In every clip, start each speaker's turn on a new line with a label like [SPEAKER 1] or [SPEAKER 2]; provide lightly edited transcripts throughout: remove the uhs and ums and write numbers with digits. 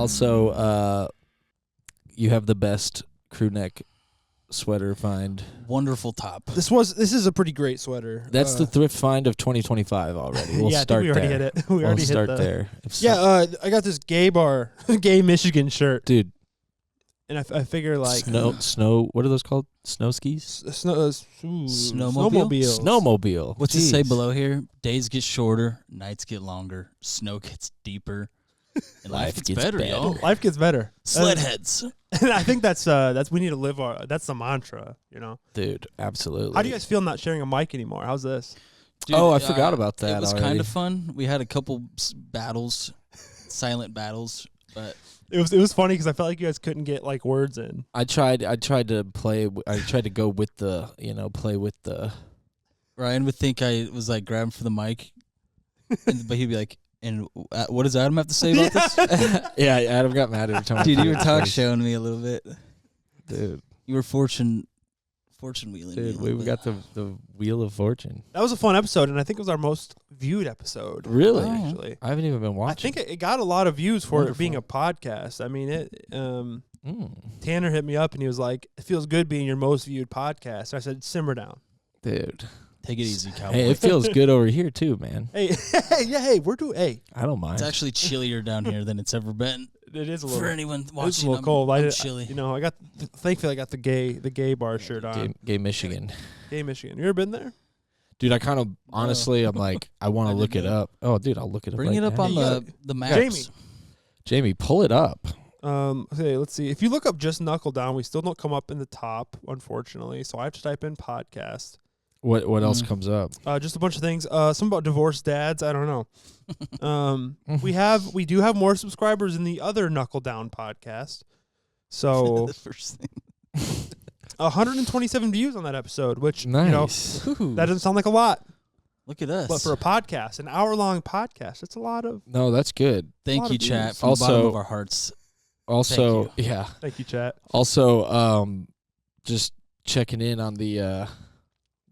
[SPEAKER 1] Also, you have the best crew neck sweater find.
[SPEAKER 2] Wonderful top.
[SPEAKER 3] This is a pretty great sweater.
[SPEAKER 1] That's the thrift find of 2025 already. We'll
[SPEAKER 3] yeah,
[SPEAKER 1] start
[SPEAKER 3] I think we already
[SPEAKER 1] there.
[SPEAKER 3] hit it. We
[SPEAKER 1] We'll
[SPEAKER 3] already
[SPEAKER 1] start
[SPEAKER 3] hit the,
[SPEAKER 1] there.
[SPEAKER 3] I got this gay Michigan shirt,
[SPEAKER 1] dude.
[SPEAKER 3] And I figure like
[SPEAKER 1] snow. What are those called? Snow skis? Snowmobile.
[SPEAKER 2] What's it say below here? Days get shorter, nights get longer, snow gets deeper, and life gets better, y'all.
[SPEAKER 3] Life gets better.
[SPEAKER 2] Sled heads.
[SPEAKER 3] And I think that's we need to live that's the mantra, you know.
[SPEAKER 1] Dude, absolutely.
[SPEAKER 3] How do you guys feel not sharing a mic anymore? How's this?
[SPEAKER 2] Dude,
[SPEAKER 1] I forgot about that.
[SPEAKER 2] It was
[SPEAKER 1] already.
[SPEAKER 2] kind of fun. We had a couple battles, silent battles, but.
[SPEAKER 3] It was funny because I felt like you guys couldn't get like words in.
[SPEAKER 1] I tried to play. I tried to go with the play with the.
[SPEAKER 2] Ryan would think I was like grabbing for the mic, but he'd be like, "And what does Adam have to say about this?"
[SPEAKER 1] Yeah, Adam got mad every time.
[SPEAKER 2] Dude, you were talk showing me a little bit.
[SPEAKER 1] Dude,
[SPEAKER 2] you were fortune wheeling.
[SPEAKER 1] Dude, we got the wheel of fortune.
[SPEAKER 3] That was a fun episode, and I think it was our most viewed episode.
[SPEAKER 1] Really?
[SPEAKER 3] Actually,
[SPEAKER 1] I haven't even been watching.
[SPEAKER 3] I think it got a lot of views for it being a podcast. I mean, Tanner hit me up and he was like, "It feels good being your most viewed podcast." I said, "Simmer down,
[SPEAKER 1] dude.
[SPEAKER 2] Take it easy, cowboy."
[SPEAKER 1] Hey, it feels good over here too, man.
[SPEAKER 3] Hey, we're doing. Hey,
[SPEAKER 1] I don't mind.
[SPEAKER 2] It's actually chillier down here than it's ever been.
[SPEAKER 3] It is a little.
[SPEAKER 2] For anyone watching,
[SPEAKER 3] it's a little cold.
[SPEAKER 2] I'm chilly.
[SPEAKER 3] Thankfully, I got the gay bar shirt on.
[SPEAKER 1] Gay Michigan.
[SPEAKER 3] Gay Michigan. You ever been there?
[SPEAKER 1] Dude, I kind of honestly, I'm like, I want to look it up. Oh, dude, I'll look it up.
[SPEAKER 2] Bring it up on the maps.
[SPEAKER 1] Jamie, pull it up.
[SPEAKER 3] Okay, let's see. If you look up just Knuckle Down, we still don't come up in the top, unfortunately. So I have to type in podcast.
[SPEAKER 1] What else comes up?
[SPEAKER 3] Just a bunch of things. Some about divorced dads. I don't know. We do have more subscribers in the other Knuckle Down podcast. So
[SPEAKER 2] the first thing.
[SPEAKER 3] 127 views on that episode, which
[SPEAKER 1] nice.
[SPEAKER 3] That doesn't sound like a lot.
[SPEAKER 2] Look at us.
[SPEAKER 3] But for a podcast, an hour-long podcast, that's a lot of.
[SPEAKER 1] No, that's good.
[SPEAKER 2] Thank you, chat. From the bottom of our hearts.
[SPEAKER 1] Also, yeah.
[SPEAKER 3] Thank you, chat.
[SPEAKER 1] Also, just checking in on the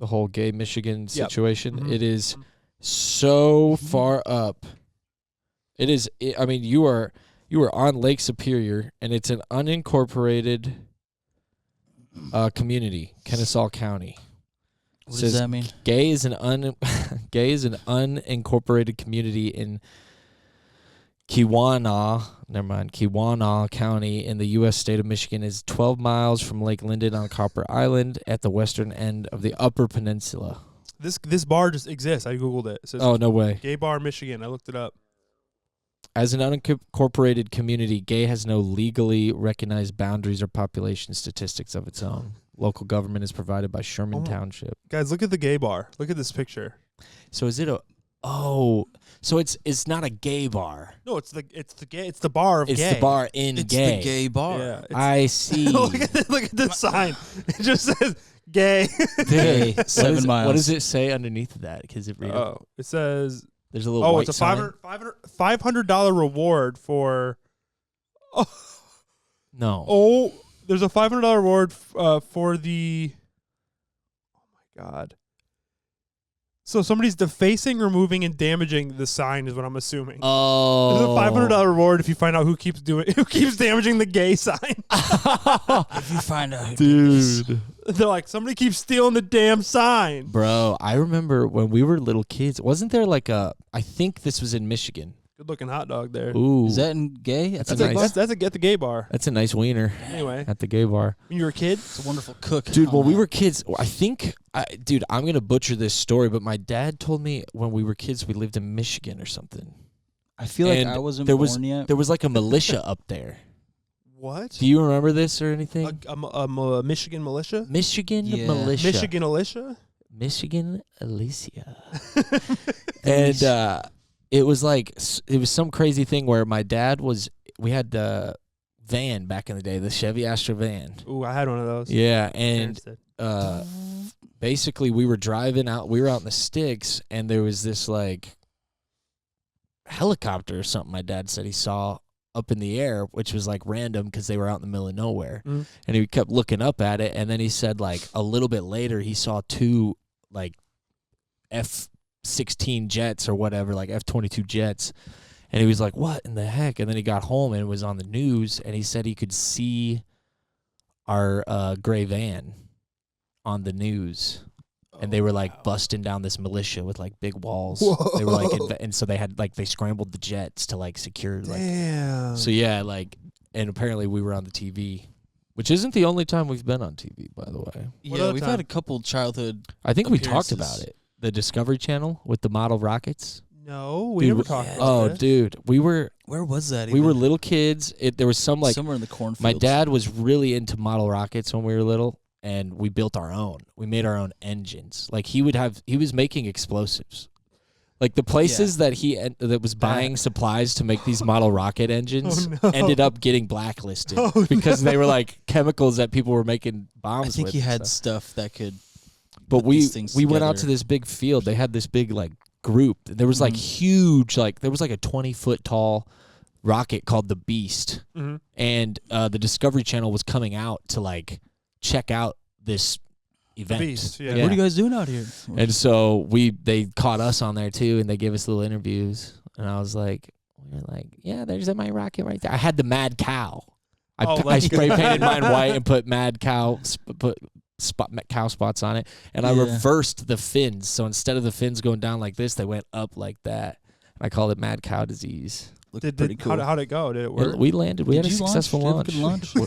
[SPEAKER 1] whole gay Michigan situation.
[SPEAKER 3] Mm-hmm.
[SPEAKER 1] It is so far up. It is. I mean, you are on Lake Superior, and it's an unincorporated community, Kennesaw County.
[SPEAKER 2] What does that mean?
[SPEAKER 1] Gay is an unincorporated community in Kewanaa County in the U.S. state of Michigan. Is 12 miles from Lake Linden on Copper Island at the western end of the Upper Peninsula.
[SPEAKER 3] This bar just exists. I Googled it. It says,
[SPEAKER 1] oh, no way.
[SPEAKER 3] Gay Bar, Michigan. I looked it up.
[SPEAKER 1] As an unincorporated community, Gay has no legally recognized boundaries or population statistics of its own. Local government is provided by Sherman Township.
[SPEAKER 3] Guys, look at the Gay Bar. Look at this picture.
[SPEAKER 1] So is it a... Oh, so it's not a gay bar.
[SPEAKER 3] No, it's the bar of
[SPEAKER 1] it's
[SPEAKER 3] gay.
[SPEAKER 1] It's the bar in
[SPEAKER 2] it's
[SPEAKER 1] gay.
[SPEAKER 2] It's the gay bar.
[SPEAKER 3] Yeah,
[SPEAKER 1] I see.
[SPEAKER 3] look at this sign. It just says gay.
[SPEAKER 2] Gay. 7 miles.
[SPEAKER 1] What does it say underneath of that? Because it
[SPEAKER 3] says
[SPEAKER 1] there's a little.
[SPEAKER 3] It's a $500 reward for. Oh,
[SPEAKER 1] no.
[SPEAKER 3] Oh, there's a $500 reward for the. Oh my God. So somebody's defacing, removing, and damaging the sign is what I'm assuming.
[SPEAKER 1] Oh,
[SPEAKER 3] there's a $500 reward if you find out who keeps damaging the gay sign.
[SPEAKER 2] If you find out,
[SPEAKER 1] dude,
[SPEAKER 3] they're like, somebody keeps stealing the damn sign.
[SPEAKER 1] Bro, I remember when we were little kids. Wasn't there like I think this was in Michigan.
[SPEAKER 3] Good looking hot dog there.
[SPEAKER 1] Ooh,
[SPEAKER 2] is that in gay?
[SPEAKER 3] That's at the gay bar.
[SPEAKER 1] That's a nice wiener.
[SPEAKER 3] Anyway,
[SPEAKER 1] at the gay bar.
[SPEAKER 3] When you were a kid,
[SPEAKER 2] it's a wonderful cook,
[SPEAKER 1] dude. When we were kids, I think, dude, I'm gonna butcher this story, but my dad told me when we were kids we lived in Michigan or something.
[SPEAKER 2] I feel like I wasn't born yet.
[SPEAKER 1] There was like a militia up there.
[SPEAKER 3] What?
[SPEAKER 1] Do you remember this or anything?
[SPEAKER 3] A Michigan militia?
[SPEAKER 1] Michigan militia.
[SPEAKER 3] Michigan militia?
[SPEAKER 1] Michigan Alicia. And it was some crazy thing where my dad we had the van back in the day, the Chevy Astra van.
[SPEAKER 3] Ooh, I had one of those.
[SPEAKER 1] Yeah, and basically we were driving out, we were out in the sticks, and there was this like helicopter or something my dad said he saw up in the air, which was like random because they were out in the middle of nowhere.
[SPEAKER 3] Mm.
[SPEAKER 1] And he kept looking up at it, and then he said like a little bit later he saw two like F-16 jets or whatever, like F-22 jets, And he was like, what in the heck? And then he got home and it was on the news, and he said he could see our gray van on the news. And they were like busting down this militia with like big walls.
[SPEAKER 3] Whoa.
[SPEAKER 1] They were like, and so they had like, they scrambled the jets to like secure. Like,
[SPEAKER 3] Damn.
[SPEAKER 1] so yeah, like, and apparently we were on the TV, which isn't the only time we've been on TV, by the way.
[SPEAKER 3] What
[SPEAKER 2] Yeah,
[SPEAKER 3] other
[SPEAKER 2] we've
[SPEAKER 3] time?
[SPEAKER 2] had a couple childhood.
[SPEAKER 1] I think we talked
[SPEAKER 2] Appearances.
[SPEAKER 1] about it. The Discovery Channel with the model rockets.
[SPEAKER 3] No, we
[SPEAKER 1] Dude,
[SPEAKER 3] never talked about
[SPEAKER 1] Oh,
[SPEAKER 3] this.
[SPEAKER 1] dude, we were
[SPEAKER 2] Where was that?
[SPEAKER 1] we were little kids. There was some like
[SPEAKER 2] somewhere in the cornfields.
[SPEAKER 1] my dad was really into model rockets when we were little, and we built our own. We made our own engines. Like he was making explosives. Like the places that that was buying supplies to make these model rocket engines
[SPEAKER 3] no.
[SPEAKER 1] ended up getting blacklisted
[SPEAKER 3] Oh,
[SPEAKER 1] because they were like chemicals that people were making bombs
[SPEAKER 2] I think
[SPEAKER 1] with
[SPEAKER 2] he
[SPEAKER 1] and
[SPEAKER 2] had
[SPEAKER 1] stuff.
[SPEAKER 2] stuff that could.
[SPEAKER 1] But
[SPEAKER 2] put
[SPEAKER 1] we
[SPEAKER 2] these things
[SPEAKER 1] went out
[SPEAKER 2] together.
[SPEAKER 1] to this big field. They had this big like group. There was like huge, like there was like a 20-foot tall rocket called the Beast,
[SPEAKER 3] Mhm.
[SPEAKER 1] and the Discovery Channel was coming out to like check out this event.
[SPEAKER 3] Beast, yeah.
[SPEAKER 2] What are you guys doing out here?
[SPEAKER 1] And so they caught us on there too, and they gave us little interviews. And I was like, we were like, yeah, there's my rocket right there. I had the Mad Cow. I
[SPEAKER 3] like-
[SPEAKER 1] spray painted mine white and put Mad Cow cow spots on it, and I
[SPEAKER 2] Yeah.
[SPEAKER 1] reversed the fins. So instead of the fins going down like this, they went up like that. And I called it Mad Cow Disease.
[SPEAKER 2] Looked pretty cool.
[SPEAKER 3] How'd it go? Did it work?
[SPEAKER 1] We landed. We
[SPEAKER 2] Did
[SPEAKER 1] had a
[SPEAKER 2] you launch?
[SPEAKER 1] successful
[SPEAKER 2] Did you have a
[SPEAKER 1] launch.
[SPEAKER 2] good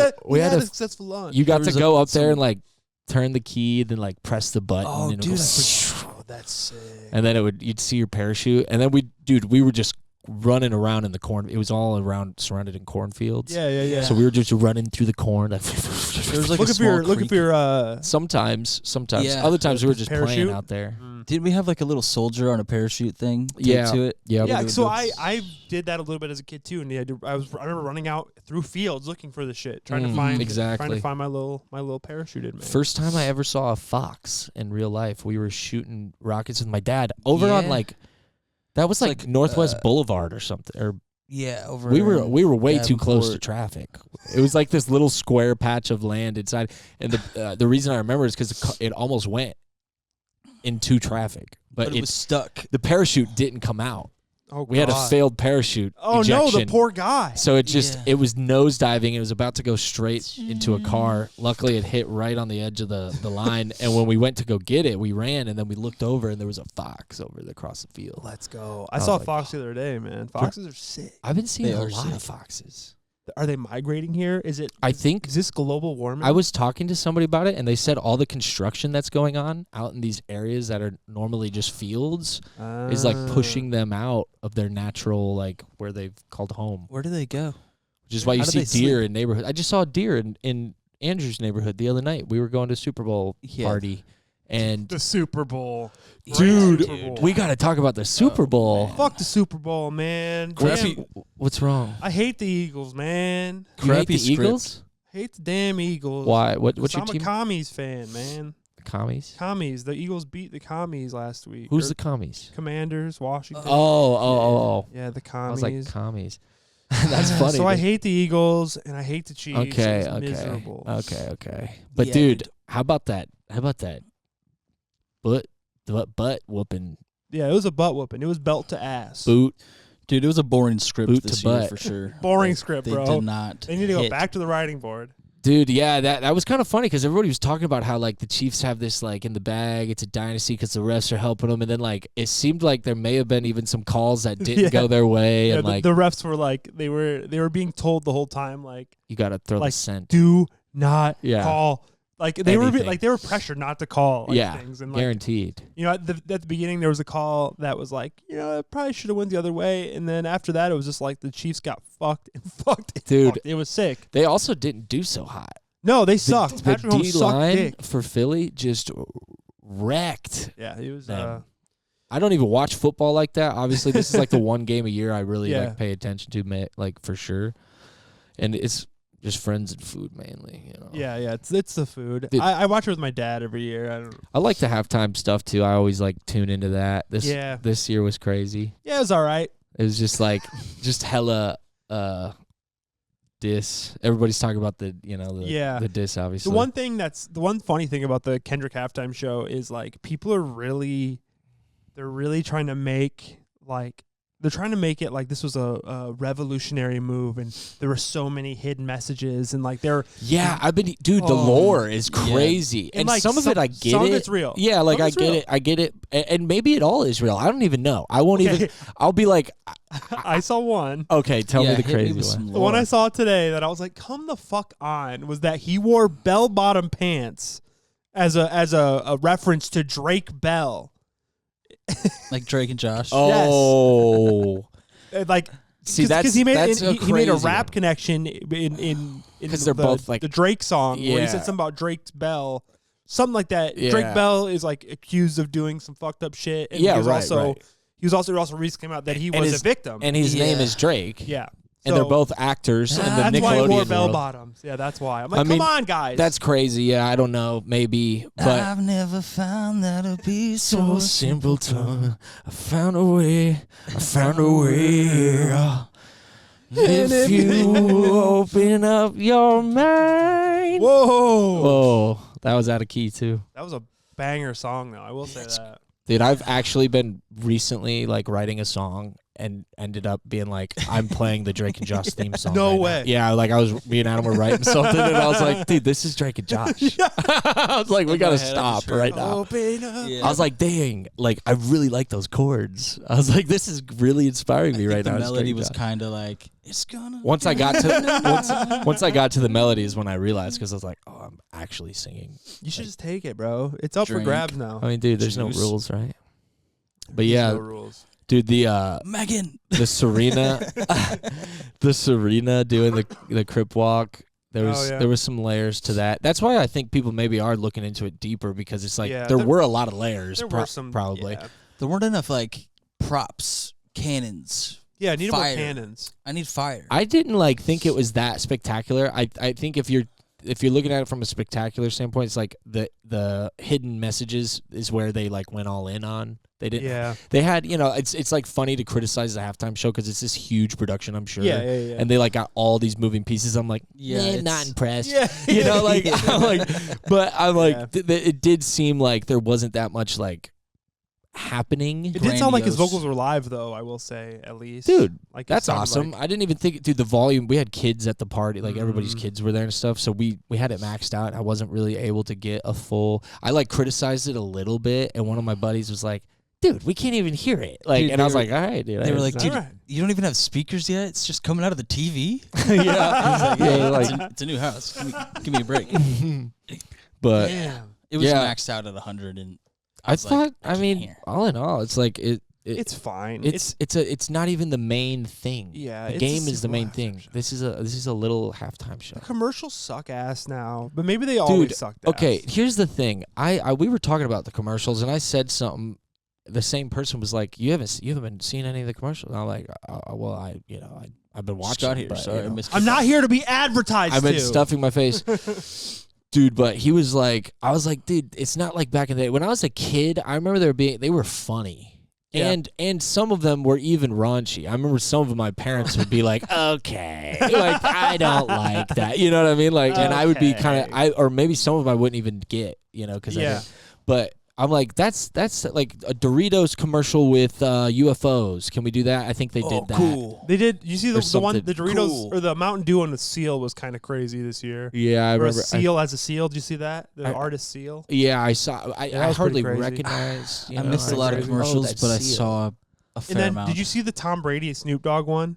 [SPEAKER 2] launch?
[SPEAKER 3] We had
[SPEAKER 1] had
[SPEAKER 3] a
[SPEAKER 1] a-
[SPEAKER 3] successful launch.
[SPEAKER 1] You got
[SPEAKER 2] There
[SPEAKER 1] to
[SPEAKER 2] was
[SPEAKER 1] go up there
[SPEAKER 2] some-
[SPEAKER 1] and like turn the key, then like press the button.
[SPEAKER 2] Oh,
[SPEAKER 1] and it
[SPEAKER 2] dude,
[SPEAKER 1] would
[SPEAKER 3] Oh, that's sick.
[SPEAKER 1] and then you'd see your parachute, and then we were just running around in the corn. It was all around, surrounded in cornfields.
[SPEAKER 3] Yeah.
[SPEAKER 1] So we were just running through the corn. Like,
[SPEAKER 2] There was like
[SPEAKER 3] look
[SPEAKER 2] a
[SPEAKER 3] if you're
[SPEAKER 2] small
[SPEAKER 3] look if
[SPEAKER 2] creek.
[SPEAKER 3] you're
[SPEAKER 1] sometimes.
[SPEAKER 2] Yeah.
[SPEAKER 1] Other times we were
[SPEAKER 3] The
[SPEAKER 1] just
[SPEAKER 3] parachute?
[SPEAKER 1] playing out there.
[SPEAKER 2] Didn't we have like a little soldier on a parachute thing? taped
[SPEAKER 1] Yeah.
[SPEAKER 2] To it.
[SPEAKER 1] Yeah.
[SPEAKER 3] Yeah,
[SPEAKER 2] What
[SPEAKER 3] so
[SPEAKER 2] it was.
[SPEAKER 3] I did that a little bit as a kid too, and I remember running out through fields looking for the shit, trying to
[SPEAKER 1] Mm,
[SPEAKER 3] find
[SPEAKER 1] exactly.
[SPEAKER 3] my little parachuted man.
[SPEAKER 1] First time I ever saw a fox in real life. We were shooting rockets with my dad over on
[SPEAKER 2] Yeah.
[SPEAKER 1] like that was like
[SPEAKER 2] like,
[SPEAKER 1] Northwest Boulevard or something. Or
[SPEAKER 2] Yeah, over.
[SPEAKER 1] we were way too close to
[SPEAKER 2] Davenport.
[SPEAKER 1] traffic. It was like this little square patch of land inside, and the reason I remember is because it almost went into traffic,
[SPEAKER 2] but it was stuck.
[SPEAKER 1] the parachute didn't come out.
[SPEAKER 3] Oh,
[SPEAKER 1] We had a
[SPEAKER 3] God.
[SPEAKER 1] failed parachute
[SPEAKER 3] Oh
[SPEAKER 1] ejection.
[SPEAKER 3] no, the poor guy.
[SPEAKER 1] So it just
[SPEAKER 2] Yeah.
[SPEAKER 1] it was nosediving. It was about to go straight into a car. Luckily, it hit right on the edge of the line. And when we went to go get it, we ran, and then we looked over, and there was a fox over across the field.
[SPEAKER 3] Let's go.
[SPEAKER 1] I
[SPEAKER 3] I
[SPEAKER 1] was
[SPEAKER 3] saw a
[SPEAKER 1] like,
[SPEAKER 3] fox the other day, man. Foxes are sick.
[SPEAKER 1] I've been seeing
[SPEAKER 2] They
[SPEAKER 1] a
[SPEAKER 2] are
[SPEAKER 1] lot
[SPEAKER 2] sick.
[SPEAKER 1] of foxes.
[SPEAKER 3] Are they migrating here? Is this global warming?
[SPEAKER 1] I was talking to somebody about it, and they said all the construction that's going on out in these areas that are normally just fields is like pushing them out of their natural, like where they've called home.
[SPEAKER 2] Where do they go?
[SPEAKER 1] Which is why you
[SPEAKER 2] How do
[SPEAKER 1] see
[SPEAKER 2] they sleep?
[SPEAKER 1] deer in neighborhood. I just saw a deer in Andrew's neighborhood the other night. We were going to a Super Bowl
[SPEAKER 2] Yeah.
[SPEAKER 1] party, and
[SPEAKER 3] the Super Bowl.
[SPEAKER 1] dude,
[SPEAKER 3] Super Bowl.
[SPEAKER 1] we got to talk about the Super Bowl.
[SPEAKER 2] man.
[SPEAKER 3] Fuck the Super Bowl, man.
[SPEAKER 2] Crappy-
[SPEAKER 3] Damn,
[SPEAKER 1] What's wrong?
[SPEAKER 3] I hate the Eagles, man.
[SPEAKER 1] You hate
[SPEAKER 2] Crappy
[SPEAKER 1] the
[SPEAKER 2] script.
[SPEAKER 1] Eagles?
[SPEAKER 3] Hate the damn Eagles.
[SPEAKER 1] Why? What's
[SPEAKER 3] 'Cause
[SPEAKER 1] your
[SPEAKER 3] I'm
[SPEAKER 1] team?
[SPEAKER 3] a commies fan, man.
[SPEAKER 1] The commies.
[SPEAKER 3] Commies. The Eagles beat the commies last week.
[SPEAKER 1] Who's
[SPEAKER 3] Or
[SPEAKER 1] the commies?
[SPEAKER 3] Commanders? Washington.
[SPEAKER 1] Oh.
[SPEAKER 3] Yeah, the
[SPEAKER 1] I
[SPEAKER 3] commies.
[SPEAKER 1] was like commies. That's funny.
[SPEAKER 3] So I
[SPEAKER 1] dude.
[SPEAKER 3] hate the Eagles and I hate the Chiefs.
[SPEAKER 1] Okay,
[SPEAKER 3] It's
[SPEAKER 1] okay,
[SPEAKER 3] miserable.
[SPEAKER 1] okay. But
[SPEAKER 2] Yeah,
[SPEAKER 1] dude,
[SPEAKER 2] dude.
[SPEAKER 1] how about that? Butt whooping
[SPEAKER 3] Yeah, it was a butt whooping. It was belt to ass.
[SPEAKER 1] boot.
[SPEAKER 2] Dude, it was a boring script
[SPEAKER 1] Boot
[SPEAKER 2] this
[SPEAKER 1] to
[SPEAKER 2] year
[SPEAKER 1] butt.
[SPEAKER 2] for sure.
[SPEAKER 3] Boring
[SPEAKER 2] They-
[SPEAKER 3] script,
[SPEAKER 2] they
[SPEAKER 3] bro.
[SPEAKER 2] did not.
[SPEAKER 3] They need to go
[SPEAKER 2] hit.
[SPEAKER 3] back to the writing board.
[SPEAKER 1] Dude, yeah, that was kind of funny because everybody was talking about how like the Chiefs have this like in the bag. It's a dynasty because the refs are helping them, and then like it seemed like there may have been even some calls that didn't
[SPEAKER 3] Yeah.
[SPEAKER 1] go their way,
[SPEAKER 3] Yeah,
[SPEAKER 1] and like
[SPEAKER 3] the refs were like they were being told the whole time like
[SPEAKER 1] you got to throw
[SPEAKER 3] like,
[SPEAKER 1] the scent.
[SPEAKER 3] do not
[SPEAKER 1] Yeah.
[SPEAKER 3] call. Like they were
[SPEAKER 1] Anything.
[SPEAKER 3] they were pressured not to call like,
[SPEAKER 1] Yeah,
[SPEAKER 3] things and like
[SPEAKER 1] guaranteed.
[SPEAKER 3] you know at the beginning there was a call that was like it probably should have went the other way, and then after that it was just like the Chiefs got fucked and fucked. And
[SPEAKER 1] Dude.
[SPEAKER 3] fucked. It was sick.
[SPEAKER 1] They also didn't do so hot.
[SPEAKER 3] No, they sucked.
[SPEAKER 1] The
[SPEAKER 3] Patrick Mahomes
[SPEAKER 1] D
[SPEAKER 3] sucked
[SPEAKER 1] line
[SPEAKER 3] dick.
[SPEAKER 1] for Philly just wrecked.
[SPEAKER 3] Yeah, he was.
[SPEAKER 1] them. I don't even watch football like that. Obviously, this is like the one game a year I really
[SPEAKER 3] Yeah.
[SPEAKER 1] like pay attention to, like for sure. And it's just friends and food mainly, you know.
[SPEAKER 3] Yeah, it's the food.
[SPEAKER 1] Dude.
[SPEAKER 3] I watch it with my dad every year. I don't.
[SPEAKER 1] I like the halftime stuff too. I always like tune into that. This year was crazy.
[SPEAKER 3] Yeah, it was all right.
[SPEAKER 1] It was just like just hella diss. Everybody's talking about the the diss obviously.
[SPEAKER 3] The one funny thing about the Kendrick halftime show is like people are really, they're really trying to make like they're trying to make it like this was a revolutionary move, and there were so many hidden messages, and like they're
[SPEAKER 1] the lore is crazy, and
[SPEAKER 3] like
[SPEAKER 1] some of it I get
[SPEAKER 3] some
[SPEAKER 1] it.
[SPEAKER 3] of it's real.
[SPEAKER 1] Yeah, like
[SPEAKER 3] I
[SPEAKER 1] get it, and maybe it all is real. I don't even know. I won't even. I'll be like,
[SPEAKER 3] I saw one.
[SPEAKER 1] Okay, tell me the
[SPEAKER 2] hit me
[SPEAKER 1] crazy
[SPEAKER 2] with
[SPEAKER 1] one.
[SPEAKER 2] some
[SPEAKER 3] The
[SPEAKER 2] lore.
[SPEAKER 3] one I saw today that I was like, come the fuck on, was that he wore bell-bottom pants as a reference to Drake Bell.
[SPEAKER 2] Like Drake and Josh.
[SPEAKER 1] Oh,
[SPEAKER 3] Like,
[SPEAKER 1] see,
[SPEAKER 3] because he made
[SPEAKER 1] that's a
[SPEAKER 3] he made a
[SPEAKER 1] crazy
[SPEAKER 3] rap
[SPEAKER 1] one.
[SPEAKER 3] connection in
[SPEAKER 1] Because they're both like
[SPEAKER 3] the Drake song where he
[SPEAKER 1] Yeah.
[SPEAKER 3] said something about Drake's Bell, something like that.
[SPEAKER 1] Yeah.
[SPEAKER 3] Drake Bell is like accused of doing some fucked up shit, and
[SPEAKER 1] Yeah,
[SPEAKER 3] he was
[SPEAKER 1] right,
[SPEAKER 3] also
[SPEAKER 1] right.
[SPEAKER 3] he was also recently came out that he
[SPEAKER 1] And
[SPEAKER 3] was
[SPEAKER 1] his-
[SPEAKER 3] a victim.
[SPEAKER 1] and his name is Drake.
[SPEAKER 3] Yeah,
[SPEAKER 1] And they're both actors in the
[SPEAKER 3] that's why he wore
[SPEAKER 1] Nickelodeon
[SPEAKER 3] bell
[SPEAKER 1] world.
[SPEAKER 3] bottoms. Yeah, that's why. I'm like,
[SPEAKER 1] I mean,
[SPEAKER 3] come on, guys.
[SPEAKER 1] That's crazy. Yeah, I don't know. Maybe, but
[SPEAKER 2] I've never found that to be
[SPEAKER 1] so simple. I found a way. I found a way. If you open up your mind.
[SPEAKER 3] Whoa,
[SPEAKER 1] Whoa, that was out of key too.
[SPEAKER 3] that was a banger song, though. I will say that.
[SPEAKER 1] Dude, I've actually been recently like writing a song and ended up being like, I'm playing the Drake and Josh theme song.
[SPEAKER 3] No
[SPEAKER 1] right now.
[SPEAKER 3] way.
[SPEAKER 1] Yeah, like me and Adam were writing something, and I was like, dude, this is Drake and Josh. I was like, we gotta
[SPEAKER 2] head, I just
[SPEAKER 1] stop
[SPEAKER 2] heard,
[SPEAKER 1] right now.
[SPEAKER 3] Open up.
[SPEAKER 2] Yeah.
[SPEAKER 1] I was like, dang, like I really like those chords. I was like, this is really inspiring me right
[SPEAKER 2] the
[SPEAKER 1] now. It's
[SPEAKER 2] melody
[SPEAKER 1] Drake and
[SPEAKER 2] was
[SPEAKER 1] Josh.
[SPEAKER 2] kind of like, it's gonna.
[SPEAKER 1] Once I got to once I got to the melody is when I realized, because I was like, oh, I'm actually singing.
[SPEAKER 3] You should just take it, bro. It's up for
[SPEAKER 2] Drink.
[SPEAKER 3] grabs now.
[SPEAKER 1] I mean, dude, there's no
[SPEAKER 2] Juice.
[SPEAKER 1] rules, right? But
[SPEAKER 3] There's
[SPEAKER 1] yeah,
[SPEAKER 3] no rules.
[SPEAKER 1] dude, the
[SPEAKER 2] Megan.
[SPEAKER 1] the Serena, the Serena doing the crip walk. There was
[SPEAKER 3] yeah.
[SPEAKER 1] there was some layers to that. That's why I think people maybe are looking into it deeper, because it's like
[SPEAKER 3] Yeah,
[SPEAKER 1] there
[SPEAKER 3] there-
[SPEAKER 1] were a lot of layers.
[SPEAKER 3] There were some
[SPEAKER 1] probably.
[SPEAKER 3] Yeah,
[SPEAKER 2] There weren't enough like props, cannons.
[SPEAKER 3] yeah needed more
[SPEAKER 2] Fire.
[SPEAKER 3] cannons.
[SPEAKER 2] I need fire.
[SPEAKER 1] I didn't like think it was that spectacular. I think if you're looking at it from a spectacular standpoint, it's like the hidden messages is where they like went all in on. They didn't.
[SPEAKER 3] Yeah.
[SPEAKER 1] They had, it's like funny to criticize the halftime show because it's this huge production, I'm sure.
[SPEAKER 3] Yeah.
[SPEAKER 1] And they like got all these moving pieces. I'm like,
[SPEAKER 2] Yeah,
[SPEAKER 1] not
[SPEAKER 2] it's-
[SPEAKER 1] impressed.
[SPEAKER 3] Yeah.
[SPEAKER 1] Like I'm like, but I'm like,
[SPEAKER 3] Yeah.
[SPEAKER 1] it did seem like there wasn't that much like happening.
[SPEAKER 3] It did sound like his
[SPEAKER 2] Grandiose.
[SPEAKER 3] vocals were live, though. I will say, at least,
[SPEAKER 1] Dude,
[SPEAKER 3] like it
[SPEAKER 1] that's
[SPEAKER 3] sounded
[SPEAKER 1] awesome.
[SPEAKER 3] like-
[SPEAKER 1] I didn't even think, dude, the volume, we had kids at the party, like everybody's
[SPEAKER 3] Mm.
[SPEAKER 1] kids were there and stuff, so we had it maxed out. I wasn't really able to get a full, I like criticized it a little bit, and one of my buddies was like, dude, we can't even hear it. Like,
[SPEAKER 2] Dude,
[SPEAKER 1] and I was
[SPEAKER 2] they
[SPEAKER 1] like, all right, dude.
[SPEAKER 2] They were like,
[SPEAKER 3] All
[SPEAKER 2] dude,
[SPEAKER 3] right.
[SPEAKER 2] you don't even have speakers yet? It's just coming out of the TV?
[SPEAKER 1] yeah.
[SPEAKER 2] Yeah,
[SPEAKER 1] like,
[SPEAKER 2] it's a new house. Give me a break.
[SPEAKER 1] but
[SPEAKER 3] Damn.
[SPEAKER 2] It was
[SPEAKER 1] Yeah.
[SPEAKER 2] maxed out at 100, and
[SPEAKER 1] I
[SPEAKER 2] was
[SPEAKER 1] thought,
[SPEAKER 2] like,
[SPEAKER 1] I
[SPEAKER 2] can't
[SPEAKER 1] mean,
[SPEAKER 2] hear.
[SPEAKER 1] all in all, it's like,
[SPEAKER 3] It's fine.
[SPEAKER 1] it's not even the main thing.
[SPEAKER 3] Yeah,
[SPEAKER 1] The
[SPEAKER 3] it's a
[SPEAKER 1] game is the
[SPEAKER 3] simple
[SPEAKER 1] main
[SPEAKER 3] halftime
[SPEAKER 1] thing.
[SPEAKER 3] show.
[SPEAKER 1] This is a little halftime show.
[SPEAKER 3] The commercials suck ass now, but maybe they always
[SPEAKER 1] Dude,
[SPEAKER 3] sucked ass.
[SPEAKER 1] okay, here's the thing. We were talking about the commercials, and I said something. The same person was like, "You haven't been seeing any of the commercials." And I'm like, "Well, I've been watching."
[SPEAKER 2] Scott here.
[SPEAKER 1] but,
[SPEAKER 2] Sorry,
[SPEAKER 1] you
[SPEAKER 2] I
[SPEAKER 1] know,
[SPEAKER 2] missed
[SPEAKER 3] I'm
[SPEAKER 2] your
[SPEAKER 3] not
[SPEAKER 2] call.
[SPEAKER 3] here to be advertised
[SPEAKER 1] I've been
[SPEAKER 3] to.
[SPEAKER 1] stuffing my face, dude. But he was like, I was like, dude, it's not like back in the day when I was a kid. I remember they were funny.
[SPEAKER 3] Yeah.
[SPEAKER 1] And some of them were even raunchy. I remember some of my parents would be like, "Okay, like I don't like that," you know what I mean? Like, and I would be kind of, or maybe some of them I wouldn't even get, because I
[SPEAKER 3] Yeah.
[SPEAKER 1] didn't. But I'm like, that's like a Doritos commercial with UFOs. Can we do that? I think they did that.
[SPEAKER 2] Cool.
[SPEAKER 3] They did. You see
[SPEAKER 1] Or
[SPEAKER 3] the one,
[SPEAKER 1] something.
[SPEAKER 3] the Doritos
[SPEAKER 2] Cool.
[SPEAKER 3] or the Mountain Dew on the seal was kind of crazy this year.
[SPEAKER 1] Yeah, I
[SPEAKER 3] Or a
[SPEAKER 1] remember.
[SPEAKER 3] seal as a seal. Did you see that? The
[SPEAKER 1] I-
[SPEAKER 3] artist seal.
[SPEAKER 1] Yeah, I saw.
[SPEAKER 3] that
[SPEAKER 1] I
[SPEAKER 3] was pretty
[SPEAKER 1] hardly
[SPEAKER 3] crazy.
[SPEAKER 1] recognized.
[SPEAKER 2] I missed a lot of
[SPEAKER 3] crazy.
[SPEAKER 2] commercials,
[SPEAKER 1] that
[SPEAKER 2] but I
[SPEAKER 1] seal.
[SPEAKER 2] saw a fair
[SPEAKER 3] And then,
[SPEAKER 2] amount.
[SPEAKER 3] did you see the Tom Brady Snoop Dogg one?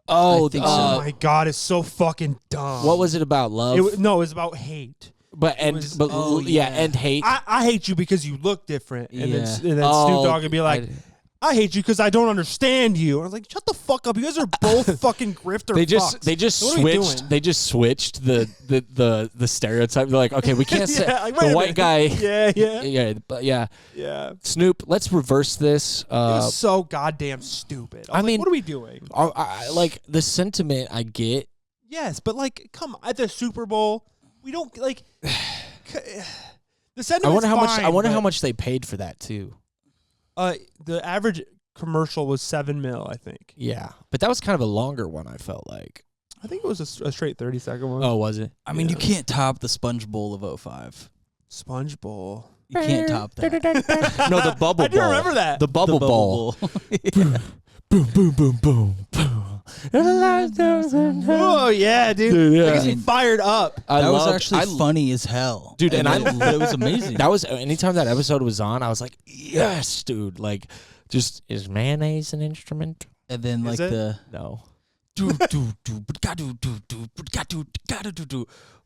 [SPEAKER 1] Oh,
[SPEAKER 2] I think
[SPEAKER 3] Oh
[SPEAKER 2] so.
[SPEAKER 3] my God, it's so fucking dumb.
[SPEAKER 1] what was it about? Love,
[SPEAKER 3] No, it was about hate.
[SPEAKER 1] but and
[SPEAKER 3] was-
[SPEAKER 1] but
[SPEAKER 2] oh,
[SPEAKER 1] yeah,
[SPEAKER 2] yeah.
[SPEAKER 1] and hate.
[SPEAKER 3] I hate you because you look different, and then,
[SPEAKER 2] Yeah.
[SPEAKER 3] and then
[SPEAKER 1] Oh,
[SPEAKER 3] Snoop Dogg would be like, I hate you because I don't understand you. And I was like, shut the fuck up. You guys are both fucking grifter
[SPEAKER 1] They just
[SPEAKER 3] fucks. What are we
[SPEAKER 1] switched.
[SPEAKER 3] doing?
[SPEAKER 1] They just switched the stereotype. They're like, okay, we can't say
[SPEAKER 3] Yeah, like, wait
[SPEAKER 1] the
[SPEAKER 3] a
[SPEAKER 1] white
[SPEAKER 3] minute.
[SPEAKER 1] guy.
[SPEAKER 3] Yeah.
[SPEAKER 1] But yeah,
[SPEAKER 3] Yeah.
[SPEAKER 1] Snoop. Let's reverse this.
[SPEAKER 3] It was so goddamn stupid. I
[SPEAKER 1] I
[SPEAKER 3] was
[SPEAKER 1] mean-
[SPEAKER 3] like, what are we doing?
[SPEAKER 1] Like the sentiment I get.
[SPEAKER 3] Yes, but like, come on, at the Super Bowl, we don't like. The sentiment's
[SPEAKER 1] I wonder how much.
[SPEAKER 3] fine,
[SPEAKER 1] I wonder
[SPEAKER 3] but,
[SPEAKER 1] how much they paid for that too.
[SPEAKER 3] The average commercial was $7 million, I think.
[SPEAKER 1] Yeah, but that was kind of a longer one. I felt like.
[SPEAKER 3] I think it was a straight 30-second one.
[SPEAKER 1] Oh, was it?
[SPEAKER 2] I mean, you
[SPEAKER 3] Yeah.
[SPEAKER 2] can't top the Sponge Bowl of 05.
[SPEAKER 3] Sponge Bowl.
[SPEAKER 2] You can't top that.
[SPEAKER 1] No, the bubble.
[SPEAKER 3] I do
[SPEAKER 1] bowl.
[SPEAKER 3] remember that.
[SPEAKER 1] The bubble bowl.
[SPEAKER 2] Bowl.
[SPEAKER 1] Boom, boom, boom, boom, boom.
[SPEAKER 3] Oh yeah, dude.
[SPEAKER 1] Dude, yeah.
[SPEAKER 3] That gets me fired up.
[SPEAKER 2] That was actually funny as hell,
[SPEAKER 1] dude. And
[SPEAKER 2] it was amazing.
[SPEAKER 1] That was anytime that episode was on, I was like, yes, dude. Like, just is mayonnaise an instrument?
[SPEAKER 2] And then like
[SPEAKER 1] No.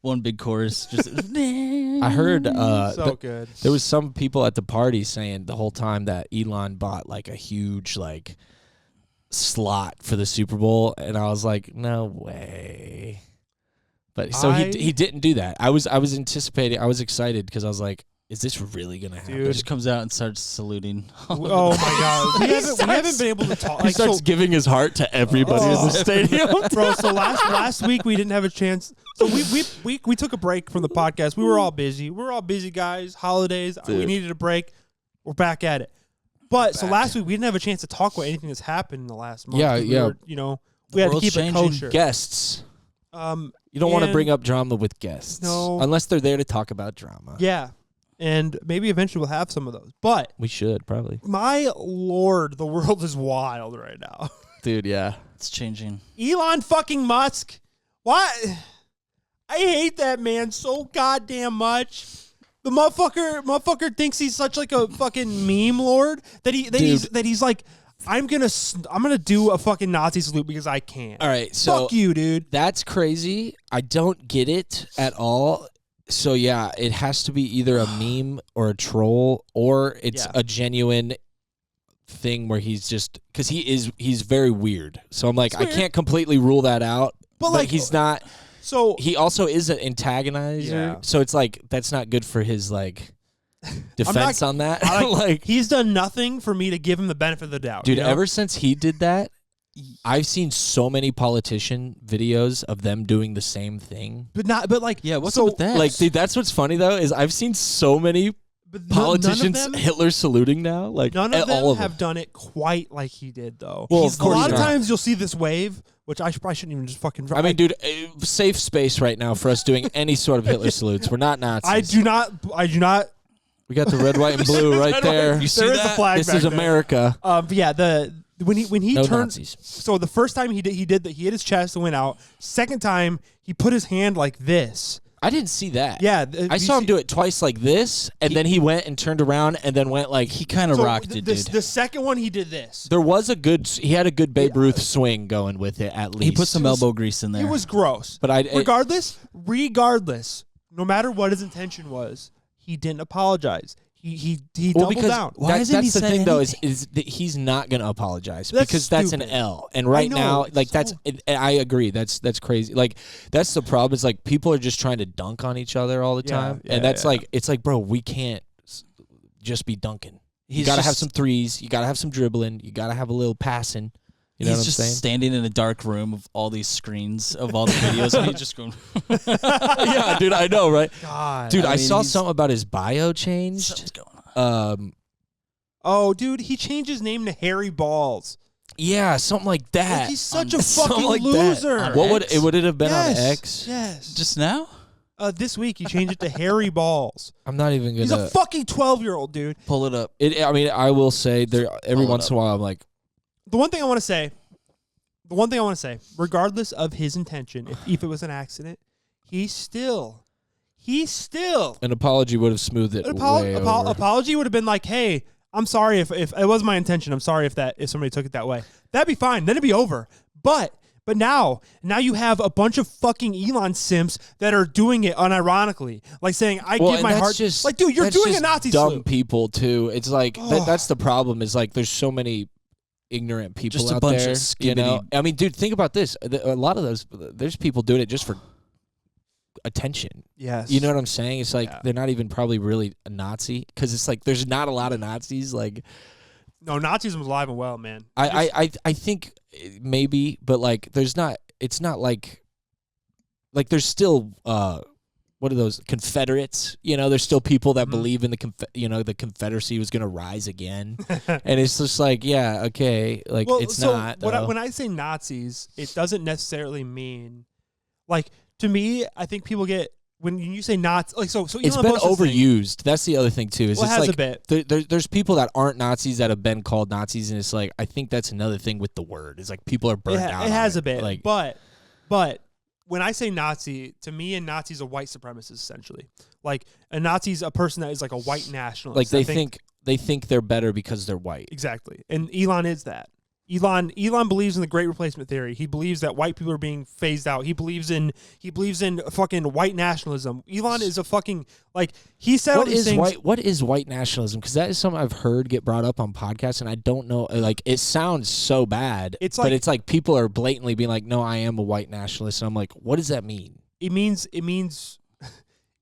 [SPEAKER 2] one big chorus. Just
[SPEAKER 1] I heard
[SPEAKER 3] So good.
[SPEAKER 1] there was some people at the party saying the whole time that Elon bought like a huge like slot for the Super Bowl, and I was like, no way. But so he didn't do that. I was anticipating. I was excited because I was like, is this really gonna happen?
[SPEAKER 2] He just comes out and starts saluting.
[SPEAKER 3] Oh my god, we haven't been able to talk.
[SPEAKER 1] He starts giving his heart to everybody in the stadium.
[SPEAKER 3] Bro, so last week we didn't have a chance. So we took a break from the podcast. We were all busy. We were all busy guys. Holidays.
[SPEAKER 1] Dude.
[SPEAKER 3] We needed a break. We're back at it. But so last week we didn't have a chance to talk about anything that's happened in the last month.
[SPEAKER 1] Yeah,
[SPEAKER 3] we were, we had to keep it kosher.
[SPEAKER 1] Guests. You don't want to bring up drama with guests.
[SPEAKER 3] No.
[SPEAKER 1] Unless they're there to talk about drama.
[SPEAKER 3] Yeah. And maybe eventually we'll have some of those. But
[SPEAKER 1] We should, probably.
[SPEAKER 3] my lord, the world is wild right now.
[SPEAKER 1] Dude, yeah.
[SPEAKER 2] It's changing.
[SPEAKER 3] Elon fucking Musk. What? I hate that man so goddamn much. The motherfucker thinks he's such like a fucking meme lord that he's like, I'm gonna do a fucking Nazi salute because I can.
[SPEAKER 1] All right, so
[SPEAKER 3] fuck you, dude.
[SPEAKER 1] That's crazy. I don't get it at all. So yeah, it has to be either a meme or a troll, or it's a genuine thing where he's just because he's very weird. So I'm like, I can't completely rule that out. But like, he's not. So he also is an antagonizer.
[SPEAKER 3] Yeah.
[SPEAKER 1] So it's like that's not good for his like defense on that.
[SPEAKER 3] Like he's done nothing for me to give him the benefit of the doubt.
[SPEAKER 1] Dude, ever since he did that, I've seen so many politician videos of them doing the same thing.
[SPEAKER 3] But like,
[SPEAKER 2] yeah, what's up with that?
[SPEAKER 1] Like, dude, that's what's funny though, is I've seen so many politicians Hitler saluting now. Like,
[SPEAKER 3] none of them
[SPEAKER 1] all of
[SPEAKER 3] have done it quite like he did, though.
[SPEAKER 1] Well, of course
[SPEAKER 3] a lot of
[SPEAKER 1] not.
[SPEAKER 3] times you'll see this wave, which I probably shouldn't even just fucking drop.
[SPEAKER 1] I mean, dude, safe space right now for us doing any sort of Hitler salutes. We're not Nazis.
[SPEAKER 3] I do not.
[SPEAKER 1] We got the red, white, and blue right there.
[SPEAKER 3] You see that? The flag
[SPEAKER 1] this
[SPEAKER 3] back
[SPEAKER 1] is
[SPEAKER 3] there.
[SPEAKER 1] America.
[SPEAKER 3] But yeah, when he
[SPEAKER 1] No
[SPEAKER 3] turned.
[SPEAKER 1] Nazis.
[SPEAKER 3] So the first time he hit his chest and went out. Second time he put his hand like this.
[SPEAKER 1] I didn't see that.
[SPEAKER 3] Yeah,
[SPEAKER 1] I saw him do it twice like this, and then he went and turned around and then went like
[SPEAKER 2] he kind of rocked it, dude.
[SPEAKER 3] The second one he did this.
[SPEAKER 1] There was he had a good Babe Ruth swing going with it at least.
[SPEAKER 2] He put some elbow grease in there.
[SPEAKER 3] It was gross.
[SPEAKER 1] But
[SPEAKER 3] regardless, no matter what his intention was, he didn't apologize. He doubled down.
[SPEAKER 2] Why hasn't he
[SPEAKER 1] that's the
[SPEAKER 2] said
[SPEAKER 1] thing, though,
[SPEAKER 2] anything?
[SPEAKER 1] is that he's not going to apologize
[SPEAKER 3] That's
[SPEAKER 1] because that's an
[SPEAKER 3] stupid.
[SPEAKER 1] L. And right
[SPEAKER 3] know,
[SPEAKER 1] now,
[SPEAKER 3] it's
[SPEAKER 1] like
[SPEAKER 3] so-
[SPEAKER 1] I agree. That's crazy. Like that's the problem. Is like people are just trying to dunk on each other all the time, and that's like it's like, bro, we can't just be dunking. You got to have some threes. You got to have some dribbling. You got to have a little passing. You know what I'm
[SPEAKER 2] just
[SPEAKER 1] saying?
[SPEAKER 2] standing in a dark room of all these screens of all the videos, and he's just going.
[SPEAKER 1] Yeah, dude, I know, right?
[SPEAKER 3] God,
[SPEAKER 1] Dude, I
[SPEAKER 2] mean,
[SPEAKER 1] saw
[SPEAKER 2] he's-
[SPEAKER 1] something about his bio changed.
[SPEAKER 2] Something's going on.
[SPEAKER 3] Oh, dude, he changed his name to Harry Balls.
[SPEAKER 1] Yeah, something like that.
[SPEAKER 3] Like, he's such a
[SPEAKER 1] Something
[SPEAKER 3] fucking
[SPEAKER 1] like
[SPEAKER 3] loser.
[SPEAKER 1] that. What
[SPEAKER 2] X?
[SPEAKER 1] would it have been
[SPEAKER 3] yes,
[SPEAKER 1] on X?
[SPEAKER 3] Yes.
[SPEAKER 2] Just now?
[SPEAKER 3] This week he changed it to Harry Balls.
[SPEAKER 1] I'm not even
[SPEAKER 3] He's
[SPEAKER 1] gonna.
[SPEAKER 3] a fucking 12-year-old dude.
[SPEAKER 2] Pull it up.
[SPEAKER 1] I mean, I will say there every
[SPEAKER 2] Pull it
[SPEAKER 1] once
[SPEAKER 2] up.
[SPEAKER 1] in a while I'm like,
[SPEAKER 3] The one thing I want to say, regardless of his intention, if it was an accident, he still
[SPEAKER 1] an apology would have smoothed it way over.
[SPEAKER 3] apology would have been like, hey, I'm sorry if it was my intention. I'm sorry if somebody took it that way. That'd be fine. Then it'd be over. But now you have a bunch of fucking Elon simps that are doing it unironically, like saying, "I give my heart." Like, dude, you're doing a Nazi
[SPEAKER 1] dumb
[SPEAKER 3] salute.
[SPEAKER 1] people too. It's like that's the problem. Is like there's so many ignorant people
[SPEAKER 2] Just a
[SPEAKER 1] out
[SPEAKER 2] bunch
[SPEAKER 1] there.
[SPEAKER 2] of
[SPEAKER 1] You know,
[SPEAKER 2] skibbity-
[SPEAKER 1] I mean, dude, think about this. A lot of there's people doing it just for attention.
[SPEAKER 3] Yes.
[SPEAKER 1] You know what I'm saying? It's like
[SPEAKER 3] Yeah.
[SPEAKER 1] they're not even probably really a Nazi because it's like there's not a lot of Nazis. Like
[SPEAKER 3] No, Nazism is alive and well, man.
[SPEAKER 1] I think maybe, but like there's not. It's not like there's still what are those Confederates? You know, there's still people that believe in the Confederacy was going to rise again, and it's just like okay, like it's not.
[SPEAKER 3] When I say Nazis, it doesn't necessarily mean like to me. I think people get when you say Nazi, like so
[SPEAKER 1] it's
[SPEAKER 3] Elon
[SPEAKER 1] been
[SPEAKER 3] Musk is saying-
[SPEAKER 1] overused. That's the other thing too. Is
[SPEAKER 3] Well, it
[SPEAKER 1] it's
[SPEAKER 3] has
[SPEAKER 1] like
[SPEAKER 3] a bit.
[SPEAKER 1] there's people that aren't Nazis that have been called Nazis, and it's like I think that's another thing with the word. Is like people are burned out.
[SPEAKER 3] It has
[SPEAKER 1] on
[SPEAKER 3] a bit,
[SPEAKER 1] Like,
[SPEAKER 3] but when I say Nazi, to me, a Nazi is a white supremacist essentially. Like a Nazi is a person that is like a white nationalist.
[SPEAKER 1] like they think they're better because they're white.
[SPEAKER 3] exactly, and Elon is that. Elon believes in the Great Replacement theory. He believes that white people are being phased out. He believes in fucking white nationalism. Elon is a fucking like he said all these things.
[SPEAKER 1] What is white nationalism? Because that is something I've heard get brought up on podcasts, and I don't know. Like it sounds so bad. But it's like people are blatantly being like, "No, I am a white nationalist," and I'm like, "What does that mean?"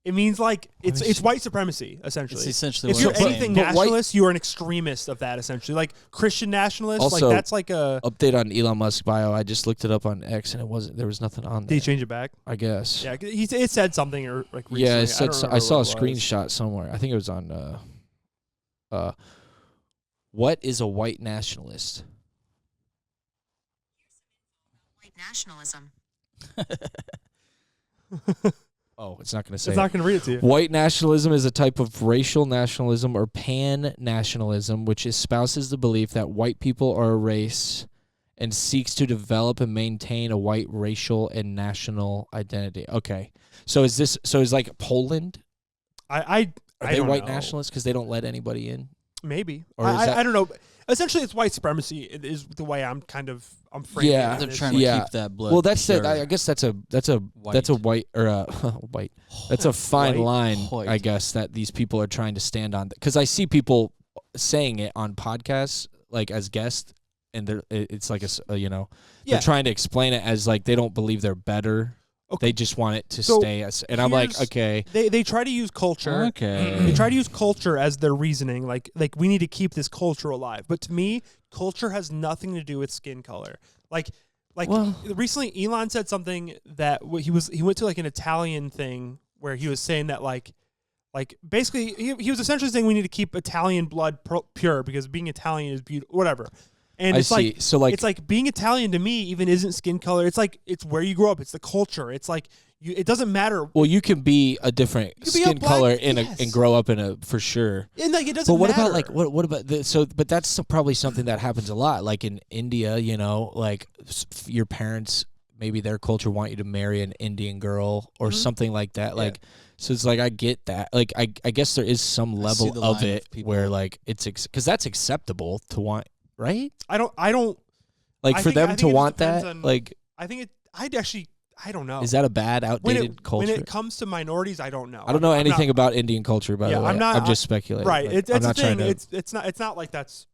[SPEAKER 3] It means like it's white supremacy essentially.
[SPEAKER 2] It's essentially
[SPEAKER 3] if
[SPEAKER 2] what
[SPEAKER 3] you're
[SPEAKER 2] I'm saying.
[SPEAKER 3] anything
[SPEAKER 1] But
[SPEAKER 3] nationalist, you are an extremist of that essentially. Like Christian nationalist,
[SPEAKER 1] Also,
[SPEAKER 3] like that's like a.
[SPEAKER 1] Update on Elon Musk bio. I just looked it up on X, and there was nothing on
[SPEAKER 3] Did
[SPEAKER 1] there.
[SPEAKER 3] he change it back?
[SPEAKER 1] I guess.
[SPEAKER 3] Yeah, it said something or like recently.
[SPEAKER 1] Yeah, it said. I saw a
[SPEAKER 3] what it was.
[SPEAKER 1] screenshot somewhere. I think it was on. What is a white nationalist?
[SPEAKER 4] White nationalism.
[SPEAKER 1] Oh, it's not going to say.
[SPEAKER 3] It's not going to read it to you.
[SPEAKER 1] White nationalism is a type of racial nationalism or pan-nationalism which espouses the belief that white people are a race and seeks to develop and maintain a white racial and national identity. Okay. So is like Poland?
[SPEAKER 3] I
[SPEAKER 1] Are they
[SPEAKER 3] don't
[SPEAKER 1] white
[SPEAKER 3] know.
[SPEAKER 1] nationalists because they don't let anybody in?
[SPEAKER 3] Maybe.
[SPEAKER 1] Or is that-
[SPEAKER 3] I don't know. Essentially, it's white supremacy is the way I'm framing
[SPEAKER 1] Yeah.
[SPEAKER 3] it.
[SPEAKER 2] They're
[SPEAKER 3] It's-
[SPEAKER 2] trying to
[SPEAKER 1] Yeah.
[SPEAKER 2] keep that blood.
[SPEAKER 1] Well, that's
[SPEAKER 2] pure.
[SPEAKER 1] I guess that's a white or a white. That's a fine
[SPEAKER 3] White.
[SPEAKER 1] line,
[SPEAKER 2] White.
[SPEAKER 1] I guess, that these people are trying to stand on. Because I see people saying it on podcasts, like as guests, and it's like
[SPEAKER 3] Yeah.
[SPEAKER 1] they're trying to explain it as like they don't believe they're better.
[SPEAKER 3] Okay.
[SPEAKER 1] They just want it to
[SPEAKER 3] So,
[SPEAKER 1] stay as. And I'm like,
[SPEAKER 3] here's-
[SPEAKER 1] okay,
[SPEAKER 3] They try to use culture.
[SPEAKER 2] Okay.
[SPEAKER 3] They try to use culture as their reasoning. Like we need to keep this culture alive. But to me, culture has nothing to do with skin color. Like
[SPEAKER 1] Well-
[SPEAKER 3] recently, Elon said something that he went to like an Italian thing where he was saying that like basically he was essentially saying we need to keep Italian blood pure because being Italian is beautiful, whatever. And
[SPEAKER 1] I
[SPEAKER 3] it's
[SPEAKER 1] see.
[SPEAKER 3] like
[SPEAKER 1] So like,
[SPEAKER 3] it's like being Italian to me even isn't skin color. It's like it's where you grow up. It's the culture. It's like it doesn't matter.
[SPEAKER 1] well, you can be a different
[SPEAKER 3] You can be a
[SPEAKER 1] skin
[SPEAKER 3] black-
[SPEAKER 1] color
[SPEAKER 3] yes.
[SPEAKER 1] and grow up in a for sure.
[SPEAKER 3] And like it doesn't
[SPEAKER 1] But what
[SPEAKER 3] matter.
[SPEAKER 1] about like what about but that's probably something that happens a lot, like in India, like your parents, maybe their culture want you to marry an Indian girl or something like that. Like so it's like I get that. Like I guess there is some
[SPEAKER 2] see
[SPEAKER 1] level
[SPEAKER 2] the
[SPEAKER 1] of
[SPEAKER 2] line
[SPEAKER 1] it
[SPEAKER 2] with people.
[SPEAKER 1] where like it's because that's acceptable to want, right?
[SPEAKER 3] I don't
[SPEAKER 1] Like
[SPEAKER 3] I
[SPEAKER 1] for
[SPEAKER 3] think- I
[SPEAKER 1] them
[SPEAKER 3] think
[SPEAKER 1] to
[SPEAKER 3] it just
[SPEAKER 1] want
[SPEAKER 3] depends
[SPEAKER 1] that,
[SPEAKER 3] on-
[SPEAKER 1] like
[SPEAKER 3] I think I don't know.
[SPEAKER 1] is that a bad
[SPEAKER 3] when
[SPEAKER 1] outdated
[SPEAKER 3] it
[SPEAKER 1] culture?
[SPEAKER 3] comes to minorities, I don't know.
[SPEAKER 1] I don't know
[SPEAKER 3] I'm
[SPEAKER 1] anything
[SPEAKER 3] not,
[SPEAKER 1] about Indian culture, by
[SPEAKER 3] Yeah,
[SPEAKER 1] the way.
[SPEAKER 3] I'm not-
[SPEAKER 1] I'm just speculating.
[SPEAKER 3] right.
[SPEAKER 1] Like,
[SPEAKER 3] It's
[SPEAKER 1] I'm
[SPEAKER 3] the
[SPEAKER 1] not
[SPEAKER 3] thing.
[SPEAKER 1] trying to.
[SPEAKER 3] It's not like that's.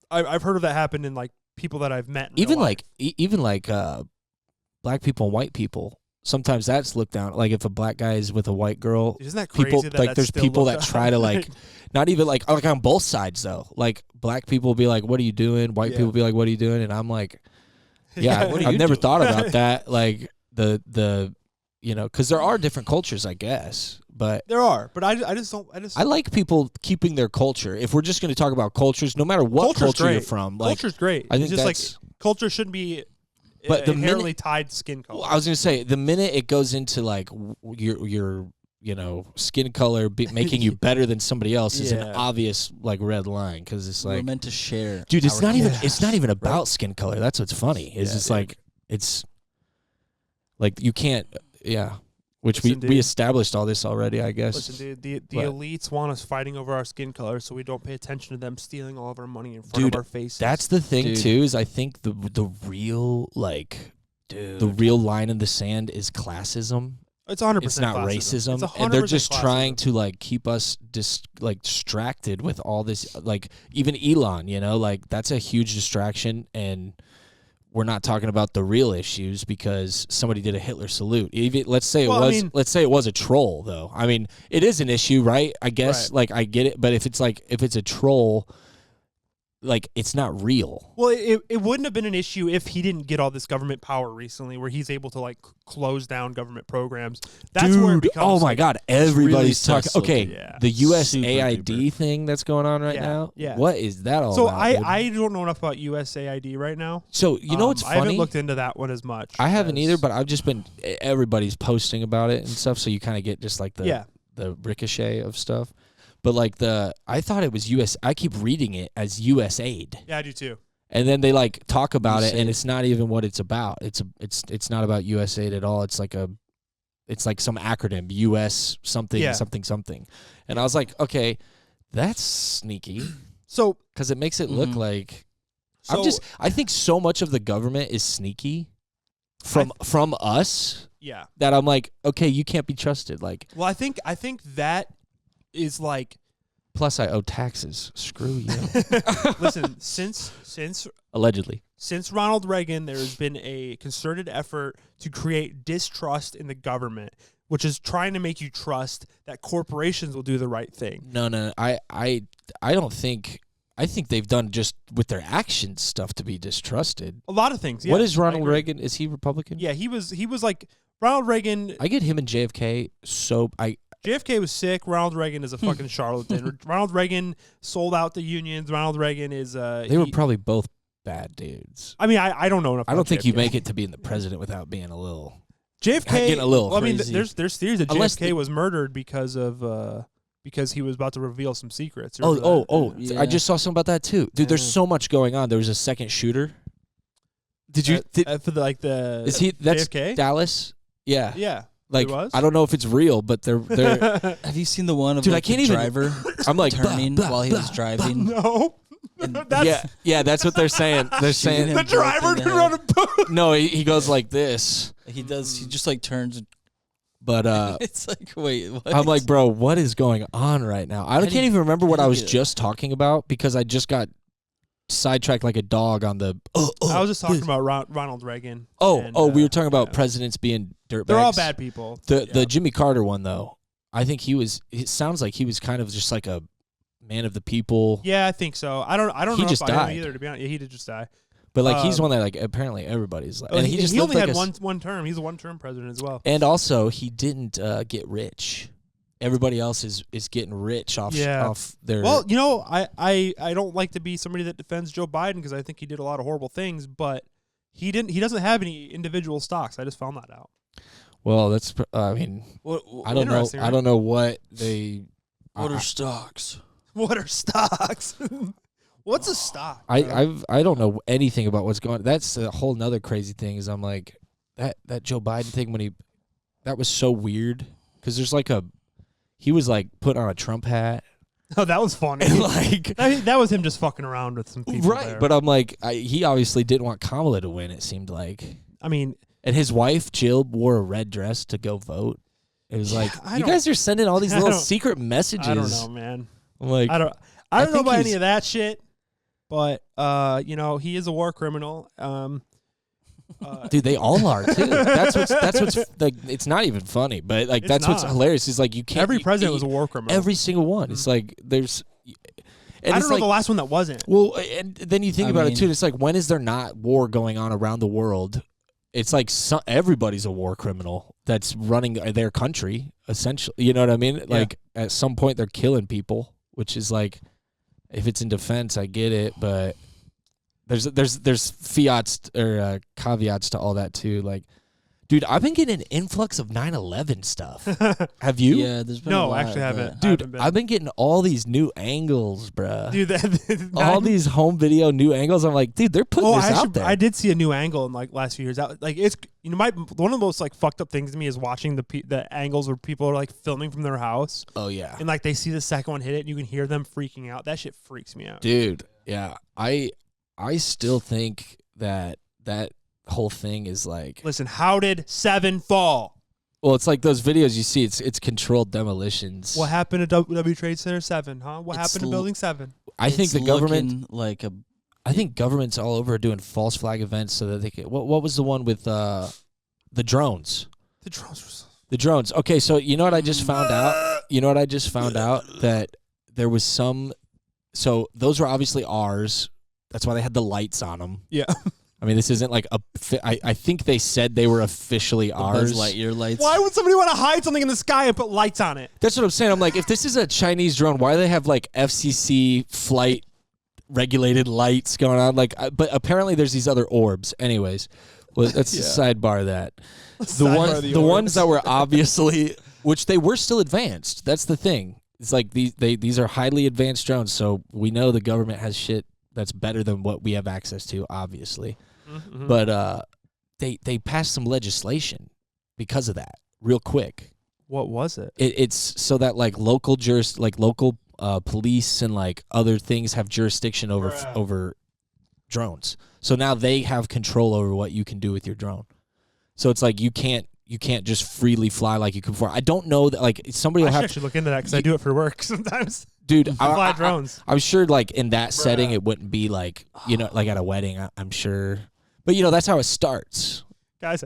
[SPEAKER 3] I've heard of that happen in like people that I've met. In
[SPEAKER 1] even
[SPEAKER 3] real
[SPEAKER 1] like black people and white people, sometimes that's looked down. Like if a black guy is with a white girl,
[SPEAKER 3] life. Isn't that crazy?
[SPEAKER 1] people
[SPEAKER 3] that
[SPEAKER 1] like
[SPEAKER 3] that's
[SPEAKER 1] there's
[SPEAKER 3] still
[SPEAKER 1] people that
[SPEAKER 3] looked
[SPEAKER 1] try
[SPEAKER 3] up?
[SPEAKER 1] to like not even like on both sides though. Like black people be like, "What are you doing?" White
[SPEAKER 3] Yeah.
[SPEAKER 1] people be like, "What are you doing?" And I'm like, "Yeah,
[SPEAKER 3] What are
[SPEAKER 1] I've
[SPEAKER 3] you
[SPEAKER 1] never
[SPEAKER 3] doing?
[SPEAKER 1] thought about that." Like the because there are different cultures, I guess, but.
[SPEAKER 3] There are, but I just don't.
[SPEAKER 1] I like people keeping their culture. If we're just going to talk about cultures, no matter what
[SPEAKER 3] Culture's
[SPEAKER 1] culture you're
[SPEAKER 3] great.
[SPEAKER 1] from, like
[SPEAKER 3] Culture's great.
[SPEAKER 1] I think
[SPEAKER 3] it's just
[SPEAKER 1] that's-
[SPEAKER 3] like culture shouldn't be
[SPEAKER 1] But the
[SPEAKER 3] inherently tied to skin color.
[SPEAKER 1] I was gonna say the minute it goes into like your skin color making you better than somebody else is an
[SPEAKER 3] Yeah.
[SPEAKER 1] obvious like red line because it's
[SPEAKER 2] We're
[SPEAKER 1] like,
[SPEAKER 2] meant to share.
[SPEAKER 1] dude, it's
[SPEAKER 2] our
[SPEAKER 1] not even
[SPEAKER 2] culture.
[SPEAKER 1] it's not even about skin color. That's what's funny. Is
[SPEAKER 3] Yeah,
[SPEAKER 1] it's
[SPEAKER 3] dude.
[SPEAKER 1] like it's like you can't which
[SPEAKER 3] Listen,
[SPEAKER 1] we
[SPEAKER 3] dude.
[SPEAKER 1] established all this already, I guess.
[SPEAKER 3] Listen, dude, the
[SPEAKER 1] What?
[SPEAKER 3] elites want us fighting over our skin color, so we don't pay attention to them stealing all of our money in front
[SPEAKER 1] Dude,
[SPEAKER 3] of our faces.
[SPEAKER 1] That's the thing
[SPEAKER 2] Dude.
[SPEAKER 1] too. Is I think the real like
[SPEAKER 2] Dude.
[SPEAKER 1] the real line in the sand is classism.
[SPEAKER 3] it's 100%.
[SPEAKER 1] It's not
[SPEAKER 3] classism.
[SPEAKER 1] racism,
[SPEAKER 3] It's
[SPEAKER 1] and they're
[SPEAKER 3] 100%
[SPEAKER 1] just trying
[SPEAKER 3] classism.
[SPEAKER 1] to like keep us distracted with all this. Like even Elon, like that's a huge distraction, and we're not talking about the real issues because somebody did a Hitler salute. Even let's say
[SPEAKER 3] Well, I
[SPEAKER 1] it was
[SPEAKER 3] mean-
[SPEAKER 1] let's say it was a troll though. I mean, it is an issue, right? I guess
[SPEAKER 3] Right.
[SPEAKER 1] like I get it, but if it's a troll, like it's not real.
[SPEAKER 3] Well, it wouldn't have been an issue if he didn't get all this government power recently, where he's able to like close down government programs. That's where it becomes.
[SPEAKER 1] Oh my God, everybody's
[SPEAKER 2] really
[SPEAKER 1] talking.
[SPEAKER 2] sus
[SPEAKER 1] Okay,
[SPEAKER 3] looking. Yeah.
[SPEAKER 1] the
[SPEAKER 2] Super
[SPEAKER 1] USAID
[SPEAKER 2] duper.
[SPEAKER 1] thing that's going on right
[SPEAKER 3] Yeah,
[SPEAKER 1] now.
[SPEAKER 3] yeah.
[SPEAKER 1] What is that all
[SPEAKER 3] So
[SPEAKER 1] about? dude?
[SPEAKER 3] I don't know enough about USAID right now.
[SPEAKER 1] So you know what's
[SPEAKER 3] I
[SPEAKER 1] funny?
[SPEAKER 3] haven't looked into that one as much.
[SPEAKER 1] I haven't
[SPEAKER 3] as-
[SPEAKER 1] either, but I've just been everybody's posting about it and stuff, so you kind of get just like the ricochet of stuff. But like I thought it was US. I keep reading it as USAID,
[SPEAKER 3] Yeah, I do too.
[SPEAKER 1] and then they like talk about it, and
[SPEAKER 2] USAID.
[SPEAKER 1] it's not even what it's about. It's not about USAID at all. It's like some acronym, US something
[SPEAKER 3] Yeah.
[SPEAKER 1] something something, and I was like, okay, that's sneaky
[SPEAKER 3] So
[SPEAKER 1] because it makes it look
[SPEAKER 2] Mhm.
[SPEAKER 1] like
[SPEAKER 3] so
[SPEAKER 1] I think so much of the government is sneaky from us
[SPEAKER 3] yeah.
[SPEAKER 1] that I'm like, okay, you can't be trusted. Like,
[SPEAKER 3] Well, I think that is like
[SPEAKER 1] plus I owe taxes. Screw you.
[SPEAKER 3] listen, since
[SPEAKER 1] Allegedly.
[SPEAKER 3] Ronald Reagan, there has been a concerted effort to create distrust in the government, which is trying to make you trust that corporations will do the right thing.
[SPEAKER 1] No. I don't think. I think they've done just with their actions stuff to be distrusted.
[SPEAKER 3] A lot of things.
[SPEAKER 1] What
[SPEAKER 3] yeah,
[SPEAKER 1] is
[SPEAKER 3] I
[SPEAKER 1] Ronald
[SPEAKER 3] agree.
[SPEAKER 1] Reagan? Is he Republican?
[SPEAKER 3] Yeah, he was like Ronald Reagan.
[SPEAKER 1] I get him and JFK. So
[SPEAKER 3] JFK was sick. Ronald Reagan is a fucking charlatan. Ronald Reagan sold out the unions. Ronald Reagan is
[SPEAKER 1] they were probably both bad dudes.
[SPEAKER 3] I mean, I don't know enough.
[SPEAKER 1] I don't
[SPEAKER 3] about
[SPEAKER 1] think you
[SPEAKER 3] JFK.
[SPEAKER 1] make it to being the president without being a little.
[SPEAKER 3] JFK
[SPEAKER 1] getting a little
[SPEAKER 3] well, I mean,
[SPEAKER 1] crazy.
[SPEAKER 3] there's theories that
[SPEAKER 1] Unless
[SPEAKER 3] JFK
[SPEAKER 1] the-
[SPEAKER 3] was murdered because he was about to reveal some secrets.
[SPEAKER 1] Oh!
[SPEAKER 2] Yeah.
[SPEAKER 1] I just saw something about that too, dude. There's
[SPEAKER 3] Yeah.
[SPEAKER 1] so much going on. There was a second shooter. Did you?
[SPEAKER 3] For the
[SPEAKER 1] Is he? That's
[SPEAKER 3] JFK?
[SPEAKER 1] Dallas. Yeah.
[SPEAKER 3] Yeah,
[SPEAKER 1] Like
[SPEAKER 3] it was?
[SPEAKER 1] I don't know if it's real, but they're.
[SPEAKER 2] Have you seen the one of
[SPEAKER 1] Dude, I
[SPEAKER 2] like,
[SPEAKER 1] can't
[SPEAKER 2] the
[SPEAKER 1] even-
[SPEAKER 2] driver
[SPEAKER 1] I'm like
[SPEAKER 2] turning
[SPEAKER 1] blah, blah,
[SPEAKER 2] while he was
[SPEAKER 1] blah,
[SPEAKER 2] driving?
[SPEAKER 3] no. That's
[SPEAKER 1] yeah. That's what they're saying. They're saying
[SPEAKER 2] him
[SPEAKER 3] the driver
[SPEAKER 2] broke in the
[SPEAKER 3] run a boat.
[SPEAKER 1] no. He goes like this,
[SPEAKER 2] He does. He just like turns. And
[SPEAKER 1] but
[SPEAKER 2] it's like, wait, what?
[SPEAKER 1] I'm like, bro, what is going on right now? I
[SPEAKER 2] How
[SPEAKER 1] can't
[SPEAKER 2] do you-
[SPEAKER 1] even remember what
[SPEAKER 2] how
[SPEAKER 1] I
[SPEAKER 2] do
[SPEAKER 1] was
[SPEAKER 2] you get it?
[SPEAKER 1] just talking about because I just got sidetracked like a dog on the.
[SPEAKER 3] I was just talking about Ronald Reagan. and,
[SPEAKER 1] We were talking about
[SPEAKER 3] yeah.
[SPEAKER 1] presidents being dirtbags.
[SPEAKER 3] They're all bad people.
[SPEAKER 1] The Jimmy Carter one though, I think he was. It sounds like he was kind of just like a man of the people.
[SPEAKER 3] Yeah, I think so. I don't
[SPEAKER 1] He
[SPEAKER 3] know
[SPEAKER 1] just
[SPEAKER 3] about
[SPEAKER 1] died.
[SPEAKER 3] him either. To be honest, yeah, he did just die.
[SPEAKER 1] But like he's
[SPEAKER 3] Um,
[SPEAKER 1] one that like apparently everybody's like,
[SPEAKER 3] Oh,
[SPEAKER 1] and
[SPEAKER 3] he
[SPEAKER 1] just
[SPEAKER 3] only
[SPEAKER 1] lived
[SPEAKER 3] had
[SPEAKER 1] like
[SPEAKER 3] one term. He's a one-term president as well.
[SPEAKER 1] and also he didn't get rich. Everybody else is getting rich off
[SPEAKER 3] Yeah.
[SPEAKER 1] off their.
[SPEAKER 3] Well, you know, I don't like to be somebody that defends Joe Biden because I think he did a lot of horrible things, but he doesn't have any individual stocks. I just found that out.
[SPEAKER 1] well, that's. I mean,
[SPEAKER 2] what,
[SPEAKER 1] I don't know.
[SPEAKER 3] Interesting,
[SPEAKER 1] I
[SPEAKER 3] right?
[SPEAKER 1] don't know what they.
[SPEAKER 2] what
[SPEAKER 1] I-
[SPEAKER 2] are stocks?
[SPEAKER 3] What are stocks? What's a stock?
[SPEAKER 1] I
[SPEAKER 3] bro?
[SPEAKER 1] I don't know anything about what's going on. That's a whole nother crazy thing. Is I'm like that Joe Biden thing when that was so weird because there's like he was like putting on a Trump hat
[SPEAKER 3] Oh, that was funny.
[SPEAKER 1] and like
[SPEAKER 3] that was him just fucking around with some people.
[SPEAKER 1] right,
[SPEAKER 3] there.
[SPEAKER 1] but I'm like he obviously didn't want Kamala to win. It seemed like,
[SPEAKER 3] I mean,
[SPEAKER 1] and his wife Jill wore a red dress to go vote. It was like
[SPEAKER 3] I
[SPEAKER 1] you
[SPEAKER 3] don't-
[SPEAKER 1] guys are sending all these
[SPEAKER 3] I
[SPEAKER 1] little
[SPEAKER 3] don't-
[SPEAKER 1] secret messages.
[SPEAKER 3] I don't know, man.
[SPEAKER 1] I'm like
[SPEAKER 3] I don't
[SPEAKER 1] I
[SPEAKER 3] know
[SPEAKER 1] think
[SPEAKER 3] about any
[SPEAKER 1] he's-
[SPEAKER 3] of that shit. But you know, he is a war criminal.
[SPEAKER 1] dude, they all are too. That's what's like. It's not even funny, but like
[SPEAKER 3] It's
[SPEAKER 1] that's what's
[SPEAKER 3] not.
[SPEAKER 1] hilarious. Is like you can't.
[SPEAKER 3] Every
[SPEAKER 1] you-
[SPEAKER 3] president
[SPEAKER 1] you-
[SPEAKER 3] was a war criminal.
[SPEAKER 1] Every single one. It's like there's. And
[SPEAKER 3] I
[SPEAKER 1] it's
[SPEAKER 3] don't know
[SPEAKER 1] like,
[SPEAKER 3] the last one that wasn't.
[SPEAKER 1] well, and then you think
[SPEAKER 2] I
[SPEAKER 1] about it
[SPEAKER 2] mean-
[SPEAKER 1] too. It's like when is there not war going on around the world? It's like everybody's a war criminal that's running their country. Essentially, you know what I mean? Like at some point they're killing people, which is like, if it's in defense, I get it, but there's fiats or caveats to all that too. Like, dude, I've been getting an influx of 9/11 stuff. Have you?
[SPEAKER 2] Yeah, there's been a
[SPEAKER 3] No,
[SPEAKER 2] lot
[SPEAKER 3] actually, I
[SPEAKER 2] of
[SPEAKER 3] haven't.
[SPEAKER 2] that.
[SPEAKER 3] I
[SPEAKER 1] Dude,
[SPEAKER 3] haven't been.
[SPEAKER 1] I've been getting all these new angles, bruh.
[SPEAKER 3] Dude,
[SPEAKER 1] All these home video new angles. I'm like, dude, they're putting this out there.
[SPEAKER 3] I did see a new angle in like last few years. Like it's one of the most like fucked up things to me is watching the angles where people are like filming from their house
[SPEAKER 1] Oh yeah,
[SPEAKER 3] and like they see the second one hit it and you can hear them freaking out. That shit freaks me out.
[SPEAKER 1] dude. Yeah, I still think that whole thing is like,
[SPEAKER 3] Listen, how did 7 fall?
[SPEAKER 1] well, it's like those videos you see. It's controlled demolitions.
[SPEAKER 3] What happened to W Trade Center 7? Huh? What
[SPEAKER 2] It's
[SPEAKER 3] happened to Building 7?
[SPEAKER 1] I think
[SPEAKER 2] It's
[SPEAKER 1] the government.
[SPEAKER 2] looking like a
[SPEAKER 1] I think governments all over are doing false flag events so that they can. What was the one with the drones?
[SPEAKER 3] The drones were so
[SPEAKER 1] The drones. Okay, so you know what I just found out? You know what I just found out? That there was some So those were obviously ours. That's why they had the lights on them.
[SPEAKER 3] Yeah.
[SPEAKER 1] I mean, this isn't like I think they said they were officially ours.
[SPEAKER 2] Buzz Lightyear lights.
[SPEAKER 3] Why would somebody want to hide something in the sky and put lights on it?
[SPEAKER 1] That's what I'm saying. I'm like, if this is a Chinese drone, why do they have like FCC flight regulated lights going on? Like, but apparently there's these other orbs. Anyways, well, let's sidebar that. The ones that were obviously, which they were still advanced. That's the thing. It's like these are highly advanced drones, so we know the government has shit that's better than what we have access to, obviously. Mm-hmm. But they passed some legislation because of that, real quick.
[SPEAKER 3] What was it?
[SPEAKER 1] It's so that like local police and like other things have jurisdiction over drones. So now they have control over what you can do with your drone. So it's like you can't just freely fly like you could before. I don't know that like somebody will
[SPEAKER 3] I
[SPEAKER 1] have
[SPEAKER 3] should look into that because I do it for work sometimes.
[SPEAKER 1] Dude,
[SPEAKER 3] I fly drones.
[SPEAKER 1] I'm sure like in that setting it wouldn't be like, you know, like at a wedding, I'm sure. But you know, that's how it starts.
[SPEAKER 3] Guys,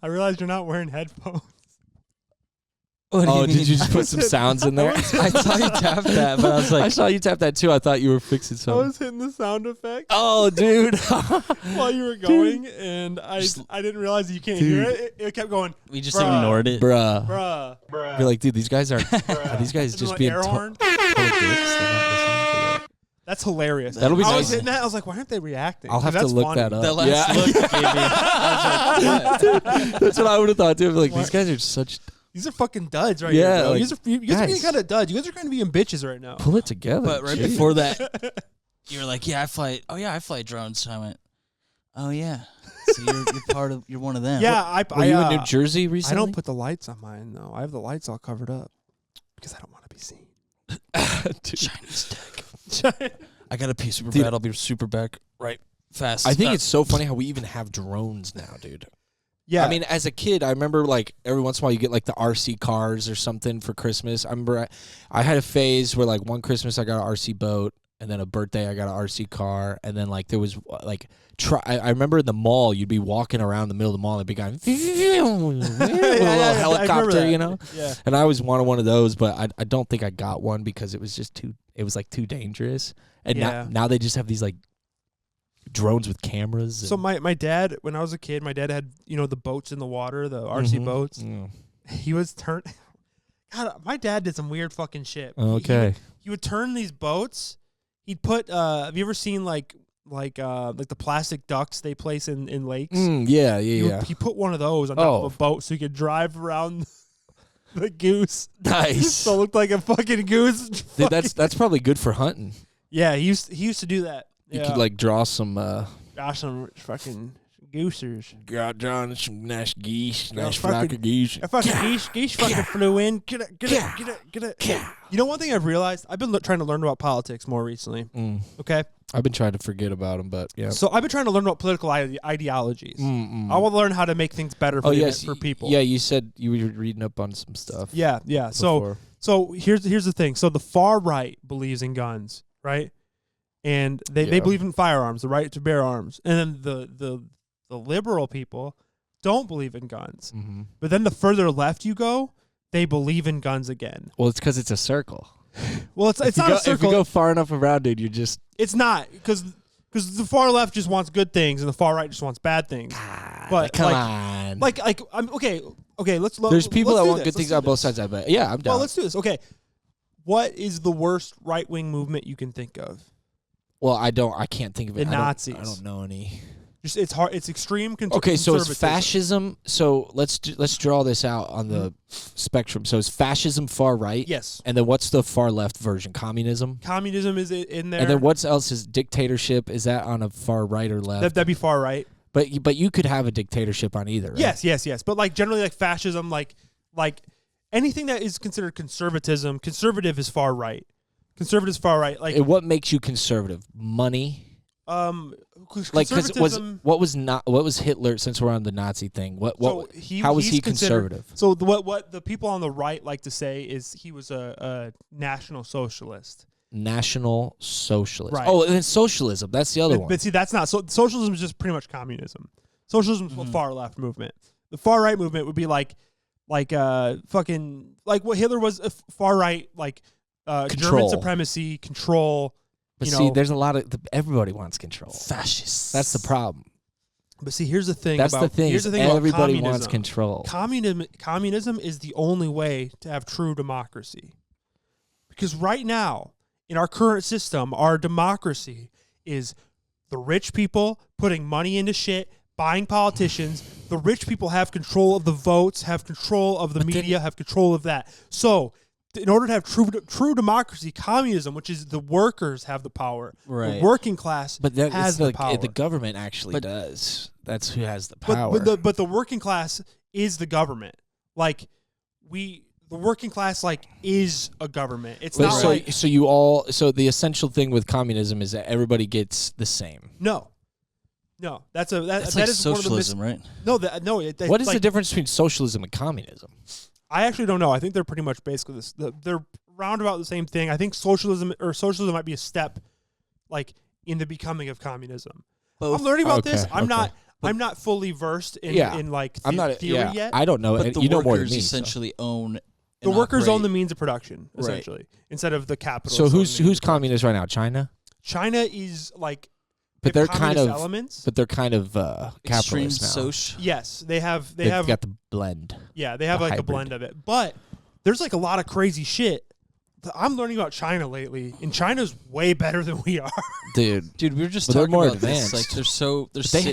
[SPEAKER 3] I realized you're not wearing headphones.
[SPEAKER 1] Oh, did you just put some sounds in there?
[SPEAKER 2] I saw you tap that, but I was like,
[SPEAKER 1] I saw you tap that too. I thought you were fixing
[SPEAKER 3] I
[SPEAKER 1] something.
[SPEAKER 3] was hitting the sound effect
[SPEAKER 1] Oh, dude.
[SPEAKER 3] while you were going, and I didn't realize you can't hear it. It kept going.
[SPEAKER 2] we just
[SPEAKER 3] Bruh.
[SPEAKER 2] ignored it.
[SPEAKER 1] Bruh. You're like, dude, these guys aren't. Are these guys
[SPEAKER 3] Isn't
[SPEAKER 1] just
[SPEAKER 3] it
[SPEAKER 1] being
[SPEAKER 3] air horn?
[SPEAKER 1] total dicks? They're not listening to that.
[SPEAKER 3] That's hilarious.
[SPEAKER 1] That'll be
[SPEAKER 3] I
[SPEAKER 1] nice.
[SPEAKER 3] was hitting that. I was like, why aren't they reacting?
[SPEAKER 1] I'll have to
[SPEAKER 3] That's
[SPEAKER 1] look
[SPEAKER 3] funny.
[SPEAKER 1] that up.
[SPEAKER 2] The last look you gave me, I was like, what?
[SPEAKER 1] That's what I would have thought too. Like, these guys are such.
[SPEAKER 3] These are fucking duds right
[SPEAKER 1] Yeah,
[SPEAKER 3] here, bro.
[SPEAKER 1] like,
[SPEAKER 3] You guys are being
[SPEAKER 1] guys.
[SPEAKER 3] kind of duds. You guys are kind of being bitches right now.
[SPEAKER 1] Pull it together.
[SPEAKER 2] But right
[SPEAKER 1] Jeez.
[SPEAKER 2] before that, you were like, I fly drones. And I went, oh yeah. So you're one of them.
[SPEAKER 3] Yeah,
[SPEAKER 1] Were you in New Jersey
[SPEAKER 3] I
[SPEAKER 1] recently?
[SPEAKER 3] don't put the lights on mine though. I have the lights all covered up because I don't want to be seen.
[SPEAKER 2] Chinese tech. I got a piece super bad. I'll be super back right fast.
[SPEAKER 1] I think it's so funny how we even have drones now, dude.
[SPEAKER 3] Yeah,
[SPEAKER 1] I mean, as a kid, I remember like every once in a while you get like the RC cars or something for Christmas. I remember I had a phase where like one Christmas I got an RC boat, and then a birthday I got an RC car, and then like there was like I remember in the mall you'd be walking around the middle of the mall and it'd be going with a little helicopter, you know.
[SPEAKER 3] Yeah.
[SPEAKER 1] And I always wanted one of those, but I don't think I got one because it was just too dangerous. And now they just have these like drones with cameras.
[SPEAKER 3] So my dad, when I was a kid, my dad had the boats in the water, the RC boats. He was God, my dad did some weird fucking shit.
[SPEAKER 1] Okay.
[SPEAKER 3] He would turn these boats. He'd put. Have you ever seen like the plastic ducks they place in lakes?
[SPEAKER 1] Yeah.
[SPEAKER 3] He put one of those on top of a boat so he could drive around the goose.
[SPEAKER 1] Nice.
[SPEAKER 3] So it looked like a fucking goose.
[SPEAKER 1] Dude, that's probably good for hunting.
[SPEAKER 3] Yeah, he used to do that.
[SPEAKER 1] You could like draw some
[SPEAKER 3] fucking goosers.
[SPEAKER 1] Drawing some nice geese,
[SPEAKER 3] nice flock of geese. A fucking geese fucking flew in. Get it. You know, one thing I've realized, I've been trying to learn about politics more recently. Okay?
[SPEAKER 1] I've been trying to forget about them, but yeah.
[SPEAKER 3] So I've been trying to learn about political ideologies. I want to learn how to make things better for people.
[SPEAKER 1] Yeah, you said you were reading up on some stuff.
[SPEAKER 3] Yeah.
[SPEAKER 1] Before.
[SPEAKER 3] So here's the thing. So the far right believes in guns, right? And they believe in firearms, the right to bear arms. And then the liberal people don't believe in guns. Mm-hmm. But then the further left you go, they believe in guns again.
[SPEAKER 1] Well, it's because it's a circle.
[SPEAKER 3] Well, it's not a circle.
[SPEAKER 1] If you go far enough around, dude, you're just...
[SPEAKER 3] It's not, because the far left just wants good things and the far right just wants bad things. But
[SPEAKER 1] come on.
[SPEAKER 3] Okay,
[SPEAKER 1] There's people that want good
[SPEAKER 3] let's
[SPEAKER 1] things
[SPEAKER 3] do
[SPEAKER 1] on both
[SPEAKER 3] this.
[SPEAKER 1] sides, I bet. Yeah, I'm down.
[SPEAKER 3] Well, let's do this. Okay. What is the worst right-wing movement you can think of?
[SPEAKER 1] Well, I can't think of it.
[SPEAKER 3] The Nazis.
[SPEAKER 1] I don't know any.
[SPEAKER 3] Just it's hard. It's extreme.
[SPEAKER 1] Okay, so it's fascism. So let's draw this out on the spectrum. So is fascism far right?
[SPEAKER 3] Yes.
[SPEAKER 1] And then what's the far left version? Communism.
[SPEAKER 3] Communism is in there.
[SPEAKER 1] And then what else is dictatorship? Is that on a far right or left?
[SPEAKER 3] That'd be far right.
[SPEAKER 1] But you could have a dictatorship on either. Right?
[SPEAKER 3] Yes. But like generally, like fascism, like anything that is considered conservatism, conservative is far right. Conservative is far right. Like
[SPEAKER 1] what makes you conservative? Money. Like, because what was Hitler? Since we're on the Nazi thing, how was he conservative?
[SPEAKER 3] So what the people on the right like to say is he was a national socialist.
[SPEAKER 1] National socialist.
[SPEAKER 3] Right.
[SPEAKER 1] Oh, and then socialism. That's the other one.
[SPEAKER 3] But see, that's not. So socialism is just pretty much communism. Socialism is the far left movement. The far right movement would be like fucking like what Hitler was. Far right, like German supremacy, control.
[SPEAKER 1] But see, there's a lot of everybody wants control.
[SPEAKER 2] Fascists.
[SPEAKER 1] That's the problem.
[SPEAKER 3] But see, here's the thing.
[SPEAKER 1] That's
[SPEAKER 3] about,
[SPEAKER 1] the thing.
[SPEAKER 3] Here's the thing
[SPEAKER 1] Everybody
[SPEAKER 3] about
[SPEAKER 1] wants control.
[SPEAKER 3] Communism is the only way to have true democracy. Because right now, in our current system, our democracy is the rich people putting money into shit, buying politicians. The rich people have control of the votes, have control of the media, have control of that. So, in order to have true democracy, communism, which is the workers have the power, the working class has the power.
[SPEAKER 1] The government actually does. That's who has the power.
[SPEAKER 3] But the working class is the government. Like the working class is a government. It's not
[SPEAKER 1] so the essential thing with communism is that everybody gets the same.
[SPEAKER 3] No, that's
[SPEAKER 2] like socialism, right?
[SPEAKER 1] What is the difference between socialism and communism?
[SPEAKER 3] I actually don't know. I think they're pretty much basically this. They're roundabout the same thing. I think socialism might be a step, in the becoming of communism. I'm learning about this. I'm not fully versed in theory yet.
[SPEAKER 1] I don't know.
[SPEAKER 2] But the
[SPEAKER 1] you know more than
[SPEAKER 2] workers
[SPEAKER 1] me,
[SPEAKER 2] essentially own.
[SPEAKER 3] The workers own the means of production, essentially, instead of the capital.
[SPEAKER 1] So who's communist right now? China.
[SPEAKER 3] China is
[SPEAKER 1] but they're kind of
[SPEAKER 3] elements.
[SPEAKER 1] But they're kind of capitalist now.
[SPEAKER 2] Soch.
[SPEAKER 3] Yes, they've
[SPEAKER 1] got the blend.
[SPEAKER 3] Yeah, they have a
[SPEAKER 1] hybrid.
[SPEAKER 3] blend of it. But there's a lot of crazy shit. I'm learning about China lately, and China's way better than we are.
[SPEAKER 1] Dude,
[SPEAKER 2] we were just
[SPEAKER 1] they're
[SPEAKER 2] talking
[SPEAKER 1] more
[SPEAKER 2] about
[SPEAKER 1] advanced.
[SPEAKER 2] this.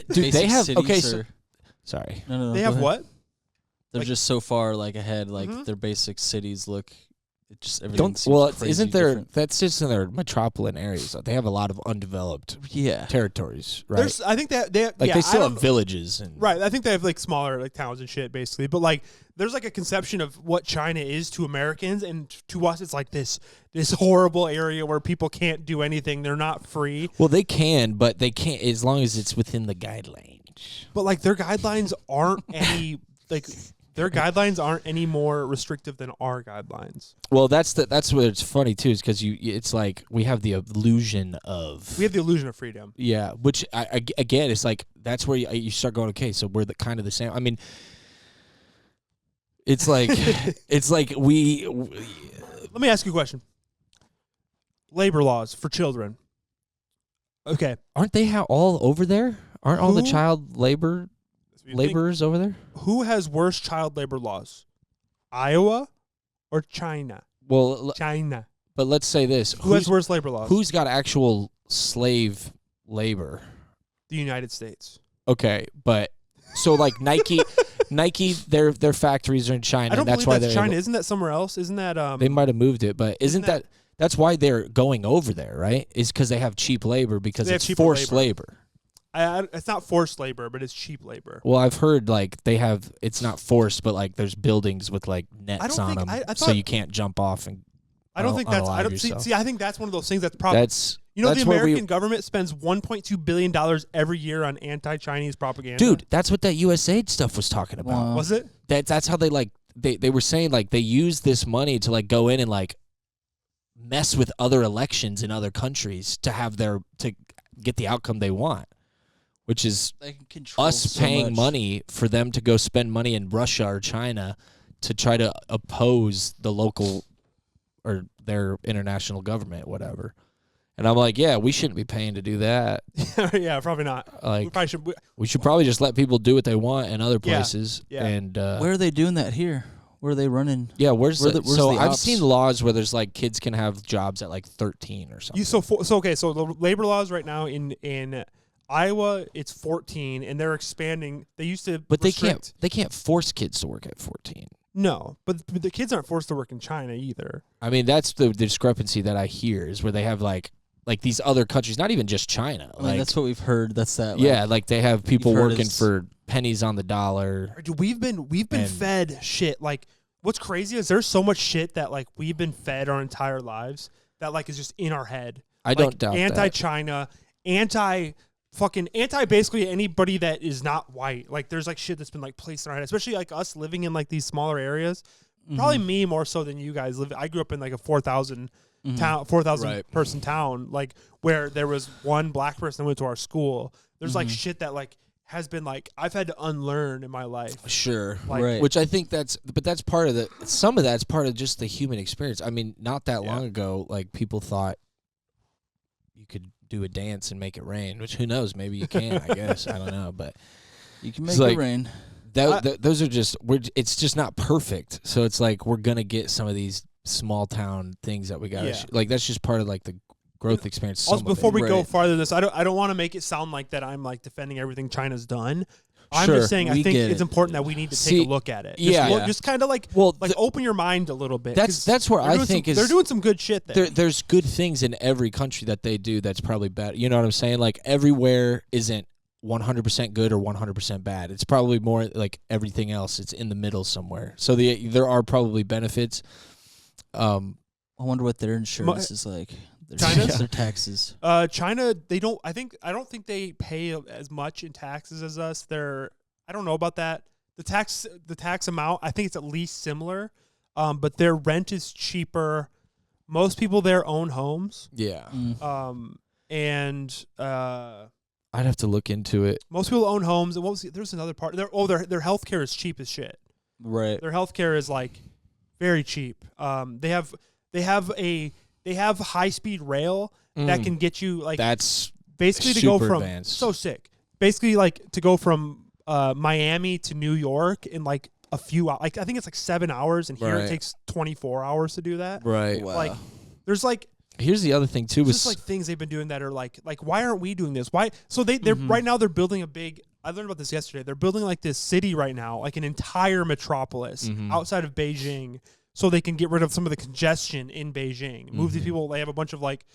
[SPEAKER 1] They have
[SPEAKER 2] cities
[SPEAKER 1] sorry.
[SPEAKER 2] No.
[SPEAKER 3] They have what?
[SPEAKER 2] They're just so far ahead. Their basic cities look. It just everything
[SPEAKER 1] isn't there? Different. That's just in their metropolitan areas. They have a lot of undeveloped territories, right?
[SPEAKER 3] I think that they
[SPEAKER 1] still have villages,
[SPEAKER 3] right? I think they have smaller towns and shit, basically. But there's a conception of what China is to Americans, and to us, it's this horrible area where people can't do anything. They're not free.
[SPEAKER 1] Well, they can, but they can't as long as it's within the guidelines.
[SPEAKER 3] But their guidelines aren't any Their guidelines aren't any more restrictive than our guidelines.
[SPEAKER 1] Well, that's where it's funny too, is because it's we have the illusion of
[SPEAKER 3] freedom.
[SPEAKER 1] Yeah, which again, it's that's where you start going. Okay, so we're kind of the same. I mean, it's we.
[SPEAKER 3] Let me ask you a question. Labor laws for children. Okay,
[SPEAKER 1] aren't they all over there? Aren't all the child laborers over there?
[SPEAKER 3] Who has worse child labor laws? Iowa or China?
[SPEAKER 1] Well,
[SPEAKER 3] China.
[SPEAKER 1] But let's say this.
[SPEAKER 3] Who has worse labor laws?
[SPEAKER 1] Who's got actual slave labor?
[SPEAKER 3] The United States.
[SPEAKER 1] Okay, but so Nike their factories are in China.
[SPEAKER 3] I don't
[SPEAKER 1] that's
[SPEAKER 3] believe
[SPEAKER 1] why
[SPEAKER 3] that's China. Isn't that somewhere else? Isn't that
[SPEAKER 1] They might have moved it, but isn't that that's why they're going over there, right? Is because they have cheap labor because it's forced labor.
[SPEAKER 3] It's not forced labor, but it's cheap labor.
[SPEAKER 1] Well, I've heard it's not forced, but there's buildings with nets on them, so you can't jump off and.
[SPEAKER 3] I don't think that's. I don't see. I think that's one of those things that's probably. The American government spends $1.2 billion every year on anti-Chinese propaganda.
[SPEAKER 1] Dude, that's what that USAID stuff was talking about.
[SPEAKER 3] Was it?
[SPEAKER 1] That's how they they were saying they use this money to go in and mess with other elections in other countries to get the outcome they want. Which is us paying money for them to go spend money in Russia or China to try to oppose the local or their international government, whatever. And I'm we shouldn't be paying to do that.
[SPEAKER 3] Yeah, probably not.
[SPEAKER 1] We should probably just let people do what they want in other places. Yeah. And
[SPEAKER 2] where are they doing that here? Where are they running?
[SPEAKER 1] Yeah, where's I've seen laws where there's kids can have jobs at 13 or something.
[SPEAKER 3] So the labor laws right now in Iowa, it's 14, and they're expanding. They used to,
[SPEAKER 1] but they can't force kids to work at 14.
[SPEAKER 3] No, but the kids aren't forced to work in China either.
[SPEAKER 1] I mean, that's the discrepancy that I hear is where they have these other countries, not even just China.
[SPEAKER 2] That's what we've heard. That's that.
[SPEAKER 1] They have people working for pennies on the dollar.
[SPEAKER 3] Dude, we've been fed shit. What's crazy is there's so much shit that we've been fed our entire lives that is just in our head.
[SPEAKER 1] I don't doubt
[SPEAKER 3] anti-China, anti basically anybody that is not white. There's shit that's been placed in our head, especially us living in these smaller areas. Mm-hmm. Probably me more so than you guys live. I grew up in a 4,000 town, 4,000 person town, where there was one black person that went to our school. There's shit that has been like I've had to unlearn in my life.
[SPEAKER 1] Sure.
[SPEAKER 3] Like,
[SPEAKER 2] Right.
[SPEAKER 1] Which I think that's part of some of that's part of just the human experience. I mean, not that long ago, like people thought you could do a dance and make it rain, which who knows, maybe you can, I guess. I don't know, but
[SPEAKER 2] You can
[SPEAKER 1] it's
[SPEAKER 2] make
[SPEAKER 1] like-
[SPEAKER 2] it rain.
[SPEAKER 1] those are just it's just not perfect. So it's like we're going to get some of these small town things that we got to like that's just part of like the growth experience.
[SPEAKER 3] Also, before we go
[SPEAKER 2] Right.
[SPEAKER 3] farther than this, I don't want to make it sound like that I'm like defending everything China's done. I'm
[SPEAKER 1] Sure,
[SPEAKER 3] just saying I
[SPEAKER 2] we
[SPEAKER 3] think
[SPEAKER 2] get
[SPEAKER 3] it's
[SPEAKER 2] it.
[SPEAKER 3] important that we need to
[SPEAKER 1] See,
[SPEAKER 3] take a look at it.
[SPEAKER 1] yeah.
[SPEAKER 3] Just kind of like open your mind a little bit. 'cause
[SPEAKER 1] That's where
[SPEAKER 3] they're
[SPEAKER 1] I
[SPEAKER 3] doing
[SPEAKER 1] think
[SPEAKER 3] they're doing some good shit there.
[SPEAKER 1] there's good things in every country that they do that's probably bad. You know what I'm saying? Like everywhere isn't 100% good or 100% bad. It's probably more like everything else. It's in the middle somewhere. So there are probably benefits.
[SPEAKER 2] I wonder what their insurance is like.
[SPEAKER 3] China's?
[SPEAKER 2] Their taxes.
[SPEAKER 3] China, I don't think they pay as much in taxes as us. I don't know about that. The tax amount, I think it's at least similar. But their rent is cheaper. Most people there own homes.
[SPEAKER 1] Yeah.
[SPEAKER 3] And
[SPEAKER 1] I'd have to look into it.
[SPEAKER 3] most people own homes. And there's another part. Their healthcare is cheap as shit.
[SPEAKER 2] Right.
[SPEAKER 3] Their healthcare is like very cheap. They have high speed rail that can get you like
[SPEAKER 1] That's
[SPEAKER 3] basically to go
[SPEAKER 1] super
[SPEAKER 3] from
[SPEAKER 1] advanced.
[SPEAKER 3] so sick. Basically like to go from Miami to New York in like a few hours. Like I think it's like 7 hours, and here
[SPEAKER 1] Right.
[SPEAKER 3] it takes 24 hours to do that.
[SPEAKER 1] right.
[SPEAKER 2] Wow.
[SPEAKER 3] Like there's like
[SPEAKER 1] Here's the other thing too.
[SPEAKER 3] just like things they've been doing that are like why aren't we doing this? Why? So they're right now they're building a big. I learned about this yesterday. They're building like this city right now, like an entire metropolis outside of Beijing, so they can get rid of some of the congestion in Beijing. Move these people. They have a bunch of like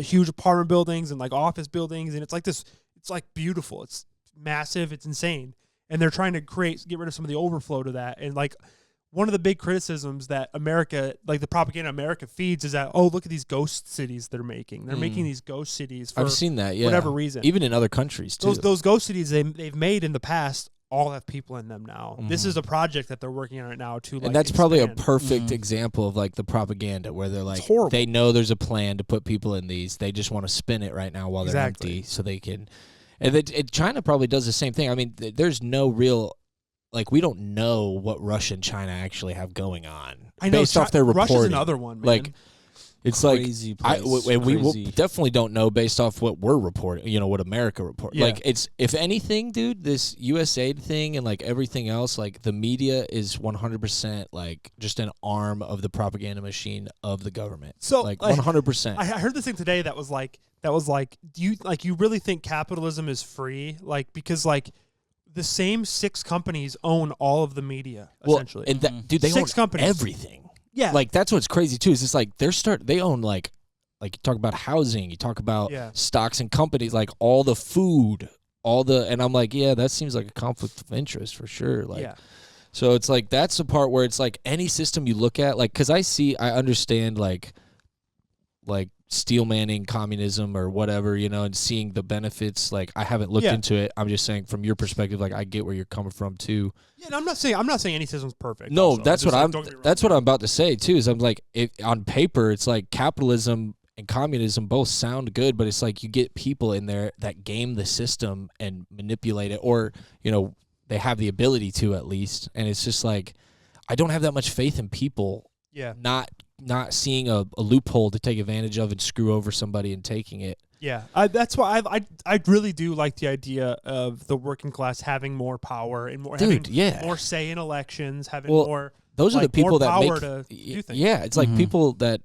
[SPEAKER 3] huge apartment buildings and like office buildings, and it's like this. It's like beautiful. It's massive. It's insane, and they're trying to get rid of some of the overflow to that. And like one of the big criticisms that America, like the propaganda America feeds, is that look at these ghost cities they're making. They're making these ghost cities for
[SPEAKER 1] I've seen that. Yeah.
[SPEAKER 3] whatever reason.
[SPEAKER 1] Even in other countries too.
[SPEAKER 3] Those ghost cities they've made in the past all have people in them now. This is a project that they're working on right now too.
[SPEAKER 1] And that's probably a perfect example of like the propaganda where they're like
[SPEAKER 3] horrible.
[SPEAKER 1] they know there's a plan to put people in these. They just want to spin it right now while they're
[SPEAKER 3] Exactly.
[SPEAKER 1] empty so they can. And China probably does the same thing. I mean, there's no real. Like, we don't know what Russia and China actually have going on.
[SPEAKER 3] I know
[SPEAKER 1] based off their reporting.
[SPEAKER 3] Russia's another one, man.
[SPEAKER 1] Like, it's
[SPEAKER 2] Crazy
[SPEAKER 1] like
[SPEAKER 2] place.
[SPEAKER 1] we
[SPEAKER 2] Crazy.
[SPEAKER 1] definitely don't know based off what we're reporting. You know what America report.
[SPEAKER 3] Yeah.
[SPEAKER 1] Like it's if anything, dude, this USAID thing and like everything else, like the media is 100% like just an arm of the propaganda machine of the government.
[SPEAKER 3] So,
[SPEAKER 1] like
[SPEAKER 3] like,
[SPEAKER 1] 100%.
[SPEAKER 3] I heard this thing today that was like, do you really think capitalism is free? Like because like the same 6 companies own all of the media essentially.
[SPEAKER 1] and that, dude, they
[SPEAKER 3] 6
[SPEAKER 1] own
[SPEAKER 3] companies.
[SPEAKER 1] everything.
[SPEAKER 3] Yeah.
[SPEAKER 1] Like that's what's crazy too. Is it's like they own like you talk about housing, you talk about stocks and companies, like all the food, and I'm like, yeah, that seems like a conflict of interest for sure. Like, so it's like that's the part where it's like any system you look at, like, because I understand like steel manning communism or whatever, you know, and seeing the benefits. Like I haven't looked into it. I'm just saying from your perspective, like I get where you're coming from too.
[SPEAKER 3] Yeah, and I'm not saying any system's perfect.
[SPEAKER 1] No,
[SPEAKER 3] also.
[SPEAKER 1] that's
[SPEAKER 3] Just,
[SPEAKER 1] what
[SPEAKER 3] don't get me wrong.
[SPEAKER 1] that's what I'm about to say too. Is I'm like, on paper, it's like capitalism and communism both sound good, but it's like you get people in there that game the system and manipulate it, or you know they have the ability to at least, and it's just like I don't have that much faith in people.
[SPEAKER 3] Yeah.
[SPEAKER 1] Not seeing a loophole to take advantage of and screw over somebody and taking it.
[SPEAKER 3] Yeah, that's why I really do like the idea of the working class having more power and more having more say in elections, having more.
[SPEAKER 1] Those are the people
[SPEAKER 3] more
[SPEAKER 1] that
[SPEAKER 3] power
[SPEAKER 1] make
[SPEAKER 3] to do things.
[SPEAKER 1] Yeah, it's like people that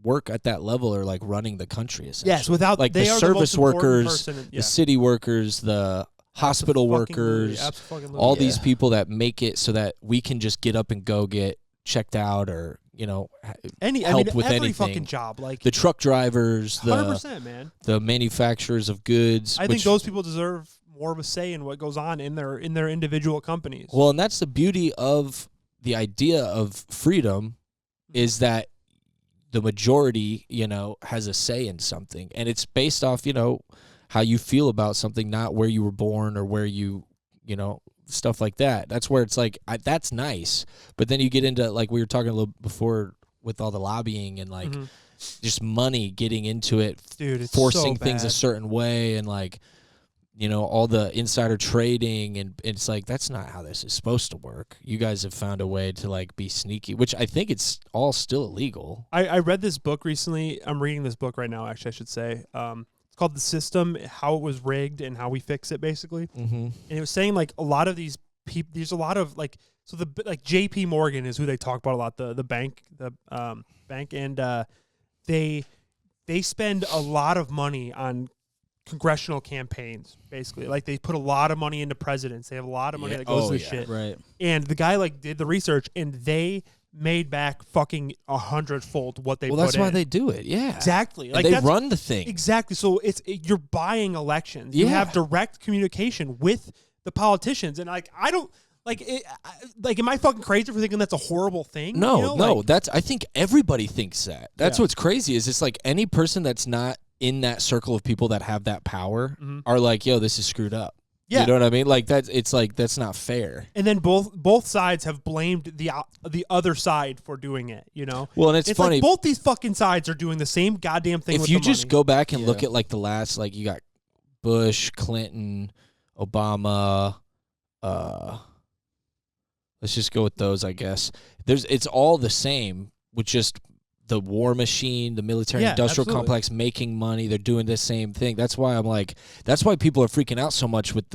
[SPEAKER 1] work at that level are like running the country essentially.
[SPEAKER 3] Yes, without
[SPEAKER 1] like
[SPEAKER 3] they
[SPEAKER 1] the
[SPEAKER 3] are
[SPEAKER 1] service
[SPEAKER 3] the most important
[SPEAKER 1] workers,
[SPEAKER 3] person
[SPEAKER 1] the city workers, the hospital workers, all these people that make it so that we can just get up and go get checked out or you know help with
[SPEAKER 3] every
[SPEAKER 1] anything.
[SPEAKER 3] fucking job, like
[SPEAKER 1] the truck drivers,
[SPEAKER 3] 100%, man.
[SPEAKER 1] the manufacturers of goods.
[SPEAKER 3] I think those people deserve more of a say in what goes on in their individual companies.
[SPEAKER 1] Well, and that's the beauty of the idea of freedom is that the majority, you know, has a say in something, and it's based off, you know, how you feel about something, not where you were born or where you know, stuff like that. That's where it's like, that's nice. But then you get into, like we were talking a little before with all the lobbying and like just money getting into it,
[SPEAKER 3] dude, it's
[SPEAKER 1] forcing
[SPEAKER 3] so
[SPEAKER 1] things a
[SPEAKER 3] bad.
[SPEAKER 1] certain way and like all the insider trading, and it's like that's not how this is supposed to work. You guys have found a way to like be sneaky, which I think it's all still illegal.
[SPEAKER 3] I read this book recently. I'm reading this book right now, actually, I should say. It's called The System, How It Was Rigged and How We Fix It, basically.
[SPEAKER 1] Mm-hmm.
[SPEAKER 3] And it was saying like a lot of these people, there's a lot of like, so the like JP Morgan is who they talk about a lot, the bank, and they spend a lot of money on congressional campaigns, basically. Like they put a lot of money into presidents. They have a lot of money that goes to this shit.
[SPEAKER 2] Right.
[SPEAKER 3] And the guy like did the research, and they made back fucking 100-fold what they put in.
[SPEAKER 1] Well, that's why they do it. Yeah,
[SPEAKER 3] exactly.
[SPEAKER 1] Like they run the thing.
[SPEAKER 3] Exactly. So you're buying elections. You have direct communication with the politicians, and like I don't like it. Like, am I fucking crazy for thinking that's a horrible thing?
[SPEAKER 1] No, no.
[SPEAKER 3] Like,
[SPEAKER 1] That's I think everybody thinks that. That's what's crazy is it's like any person that's not in that circle of people that have that power are like, yo, this is screwed up.
[SPEAKER 3] Yeah.
[SPEAKER 1] You know what I mean? Like it's like that's not fair.
[SPEAKER 3] And then both sides have blamed the other side for doing it,
[SPEAKER 1] Well, and it's funny.
[SPEAKER 3] like both these fucking sides are doing the same goddamn thing.
[SPEAKER 1] If
[SPEAKER 3] with
[SPEAKER 1] you
[SPEAKER 3] the
[SPEAKER 1] just
[SPEAKER 3] money.
[SPEAKER 1] go back and look at like the last, like you got Bush, Clinton, Obama, let's just go with those, I guess. It's all the same with just the war machine, the military industrial complex making money. They're doing the same thing. That's why I'm like, that's why people are freaking out so much with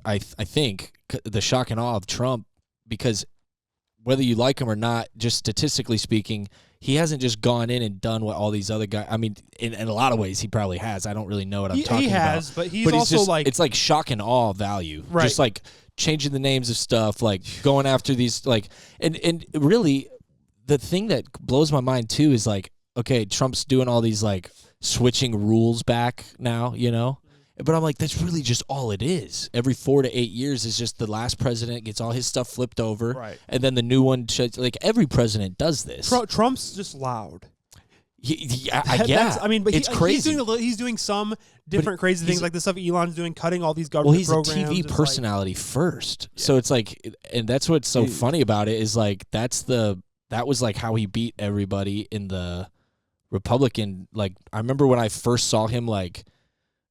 [SPEAKER 1] I think the shock and awe of Trump, because whether you like him or not, just statistically speaking, he hasn't just gone in and done what all these other guys. I mean, in a lot of ways, he probably has. I don't really know what I'm talking about.
[SPEAKER 3] He has, but he's also
[SPEAKER 1] just,
[SPEAKER 3] like,
[SPEAKER 1] it's like shock and awe value,
[SPEAKER 3] right?
[SPEAKER 1] Just like changing the names of stuff, like going after these, like, and really. The thing that blows my mind too is like, okay, Trump's doing all these like switching rules back now, but I'm like, that's really just all it is. Every 4 to 8 years is just the last president gets all his stuff flipped over,
[SPEAKER 3] right?
[SPEAKER 1] And then the new one, like every president does this.
[SPEAKER 3] Trump's just loud.
[SPEAKER 1] I mean,
[SPEAKER 3] but
[SPEAKER 1] it's crazy.
[SPEAKER 3] He's doing some different crazy things, like the stuff Elon's doing, cutting all these government programs.
[SPEAKER 1] Well, he's a TV personality first, so it's like, and that's what's so funny about it is like that was like how he beat everybody in the Republican. Like, I remember when I first saw him, like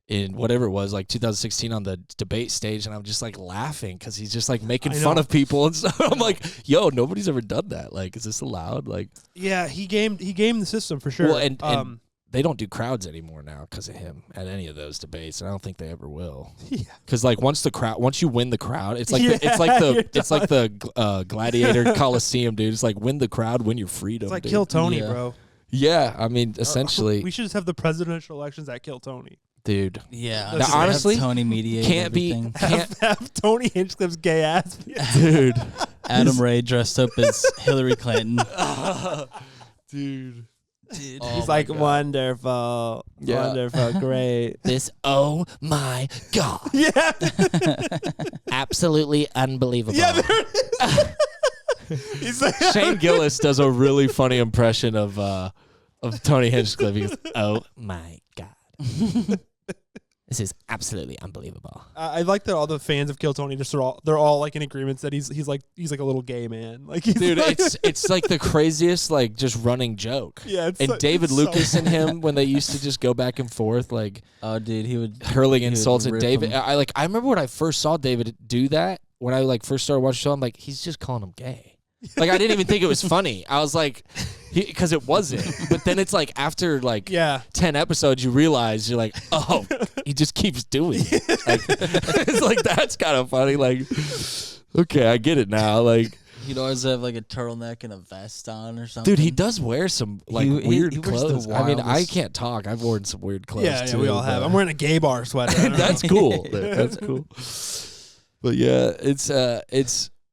[SPEAKER 1] in whatever it was, like 2016 on the debate stage, and I'm just like laughing because he's just like making fun of people and stuff. I'm like, yo, nobody's ever done that. Like, is this allowed? Like,
[SPEAKER 3] yeah, he gamed the system for sure.
[SPEAKER 1] Well, and they don't do crowds anymore now because of him at any of those debates, and I don't think they ever will. Yeah, because like once you win the crowd, it's like it's like the Gladiator Coliseum, dude. It's like win the crowd, win your freedom.
[SPEAKER 3] It's like
[SPEAKER 1] dude.
[SPEAKER 3] Kill Tony, bro.
[SPEAKER 1] Yeah, I mean, essentially,
[SPEAKER 3] we should just have the presidential elections at Kill Tony,
[SPEAKER 1] dude.
[SPEAKER 2] Yeah,
[SPEAKER 1] now, honestly,
[SPEAKER 2] Tony mediate
[SPEAKER 1] can't
[SPEAKER 2] everything.
[SPEAKER 3] Have Tony Hinchcliffe's gay ass,
[SPEAKER 1] dude.
[SPEAKER 2] Adam Ray dressed up as Hillary Clinton,
[SPEAKER 1] dude.
[SPEAKER 3] He's like, wonderful, wonderful, great.
[SPEAKER 1] This, oh my God.
[SPEAKER 3] Yeah.
[SPEAKER 1] Absolutely unbelievable.
[SPEAKER 3] Yeah, there it is. He's like,
[SPEAKER 1] Shane Gillis does a really funny impression of Tony Hinchcliffe. He goes, oh my God. This is absolutely unbelievable.
[SPEAKER 3] I like that all the fans of Kill Tony they're all like in agreement that he's like a little gay man. Like,
[SPEAKER 1] dude, it's like the craziest like just running joke.
[SPEAKER 3] Yeah,
[SPEAKER 1] David Lucas and him when they used to just go back and forth like,
[SPEAKER 2] oh dude, he would
[SPEAKER 1] hurling insults at David.
[SPEAKER 2] Him.
[SPEAKER 1] I remember when I first saw David do that when I like first started watching the show. I'm like, he's just calling him gay. Like, I didn't even think it was funny. I was like, because it wasn't. But then it's like after like 10 episodes, you realize you're like, oh, he just keeps doing it. Like, it's like, that's kind of funny. Like, okay, I get it now. Like,
[SPEAKER 2] he'd always have like a turtleneck and a vest on or something.
[SPEAKER 1] dude, he does wear some like weird
[SPEAKER 2] he wears the
[SPEAKER 1] clothes. I mean, I
[SPEAKER 2] wildest-
[SPEAKER 1] can't talk. I've worn some weird clothes
[SPEAKER 3] Yeah,
[SPEAKER 1] too.
[SPEAKER 3] we all have. I'm wearing a gay bar sweater. I don't
[SPEAKER 1] That's
[SPEAKER 3] know.
[SPEAKER 1] cool. That's cool. But yeah,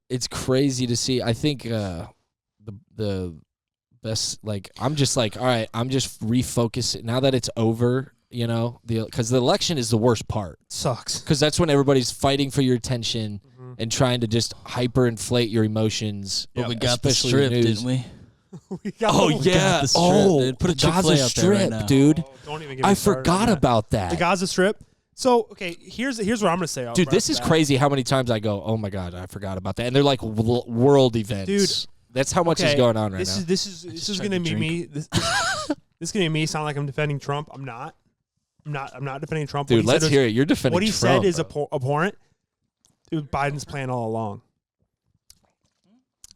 [SPEAKER 1] it's crazy to see. I think the best, like, I'm just like, all right, I'm just refocusing now that it's over, because the election is the worst part.
[SPEAKER 3] Sucks.
[SPEAKER 1] Because that's when everybody's fighting for your attention and trying to just hyperinflate your emotions.
[SPEAKER 2] But we got the
[SPEAKER 1] especially
[SPEAKER 2] strip,
[SPEAKER 1] news.
[SPEAKER 2] didn't we?
[SPEAKER 1] Oh
[SPEAKER 2] got
[SPEAKER 1] yeah!
[SPEAKER 2] the strip,
[SPEAKER 1] Oh,
[SPEAKER 2] dude. Put a
[SPEAKER 1] Gaza
[SPEAKER 2] Chick-fil-A out there right
[SPEAKER 1] Strip,
[SPEAKER 2] now.
[SPEAKER 1] dude.
[SPEAKER 3] Oh, don't even get me
[SPEAKER 1] I
[SPEAKER 3] started
[SPEAKER 1] forgot
[SPEAKER 3] on that.
[SPEAKER 1] about that.
[SPEAKER 3] The Gaza Strip. So, okay, here's what I'm gonna say.
[SPEAKER 1] Dude, this is crazy how many times I go, oh my God, I forgot about that. And they're like world events.
[SPEAKER 3] Dude.
[SPEAKER 1] That's how much is going on right
[SPEAKER 3] this
[SPEAKER 1] now.
[SPEAKER 3] This is gonna be me. This is gonna be me sound like I'm defending Trump. I'm not. I'm not defending Trump.
[SPEAKER 1] Dude, let's hear it. You're defending
[SPEAKER 3] what he
[SPEAKER 1] Trump,
[SPEAKER 3] said is
[SPEAKER 1] bro.
[SPEAKER 3] abhorrent. It was Biden's plan all along.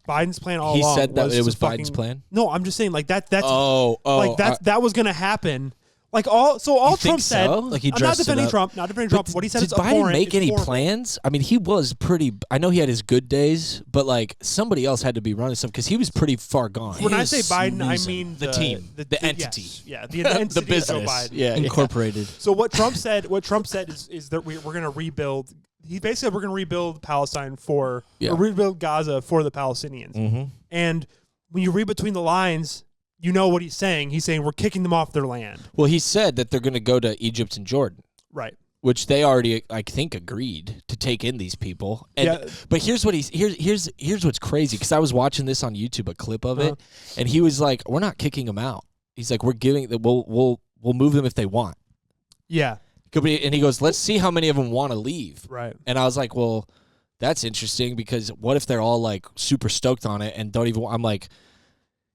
[SPEAKER 3] Biden's plan all
[SPEAKER 1] He
[SPEAKER 3] along.
[SPEAKER 1] said that it was
[SPEAKER 3] to
[SPEAKER 1] Biden's plan?
[SPEAKER 3] No, I'm just saying like that's that was gonna happen. Like all
[SPEAKER 1] You
[SPEAKER 3] Trump
[SPEAKER 1] think
[SPEAKER 3] said.
[SPEAKER 1] so?
[SPEAKER 2] Like he
[SPEAKER 3] I'm not
[SPEAKER 2] dressed it
[SPEAKER 3] defending
[SPEAKER 2] up.
[SPEAKER 3] Trump. Not defending Trump. What he said
[SPEAKER 1] Did
[SPEAKER 3] is
[SPEAKER 1] Biden
[SPEAKER 3] abhorrent.
[SPEAKER 1] make
[SPEAKER 3] It's
[SPEAKER 1] any
[SPEAKER 3] horrible.
[SPEAKER 1] plans? I mean, he was pretty. I know he had his good days, but like somebody else had to be running stuff because he was pretty far gone.
[SPEAKER 3] When I
[SPEAKER 2] is
[SPEAKER 3] say Biden, I
[SPEAKER 2] snoozing.
[SPEAKER 3] mean
[SPEAKER 1] The team, the entity.
[SPEAKER 3] yes. Yeah, the entity
[SPEAKER 1] the
[SPEAKER 3] of Joe
[SPEAKER 1] business.
[SPEAKER 3] Biden.
[SPEAKER 1] Yeah,
[SPEAKER 2] Incorporated.
[SPEAKER 3] So what Trump said is that we're going to rebuild. He basically said we're going to rebuild Palestine or rebuild Gaza for the Palestinians.
[SPEAKER 1] Mm-hmm.
[SPEAKER 3] And when you read between the lines, you know what he's saying. He's saying we're kicking them off their land.
[SPEAKER 1] Well, he said that they're going to go to Egypt and Jordan,
[SPEAKER 3] Right.
[SPEAKER 1] which they already, I think, agreed to take in these people. And,
[SPEAKER 3] Yeah.
[SPEAKER 1] But here's what's crazy because I was watching this on YouTube, a clip of it, and he was like, "We're not kicking them out." He's like, "We're giving that. We'll move them if they want."
[SPEAKER 3] Yeah.
[SPEAKER 1] And he goes, "Let's see how many of them want to leave."
[SPEAKER 3] Right.
[SPEAKER 1] And I was like, "Well, that's interesting because what if they're all like super stoked on it and don't even?" I'm like.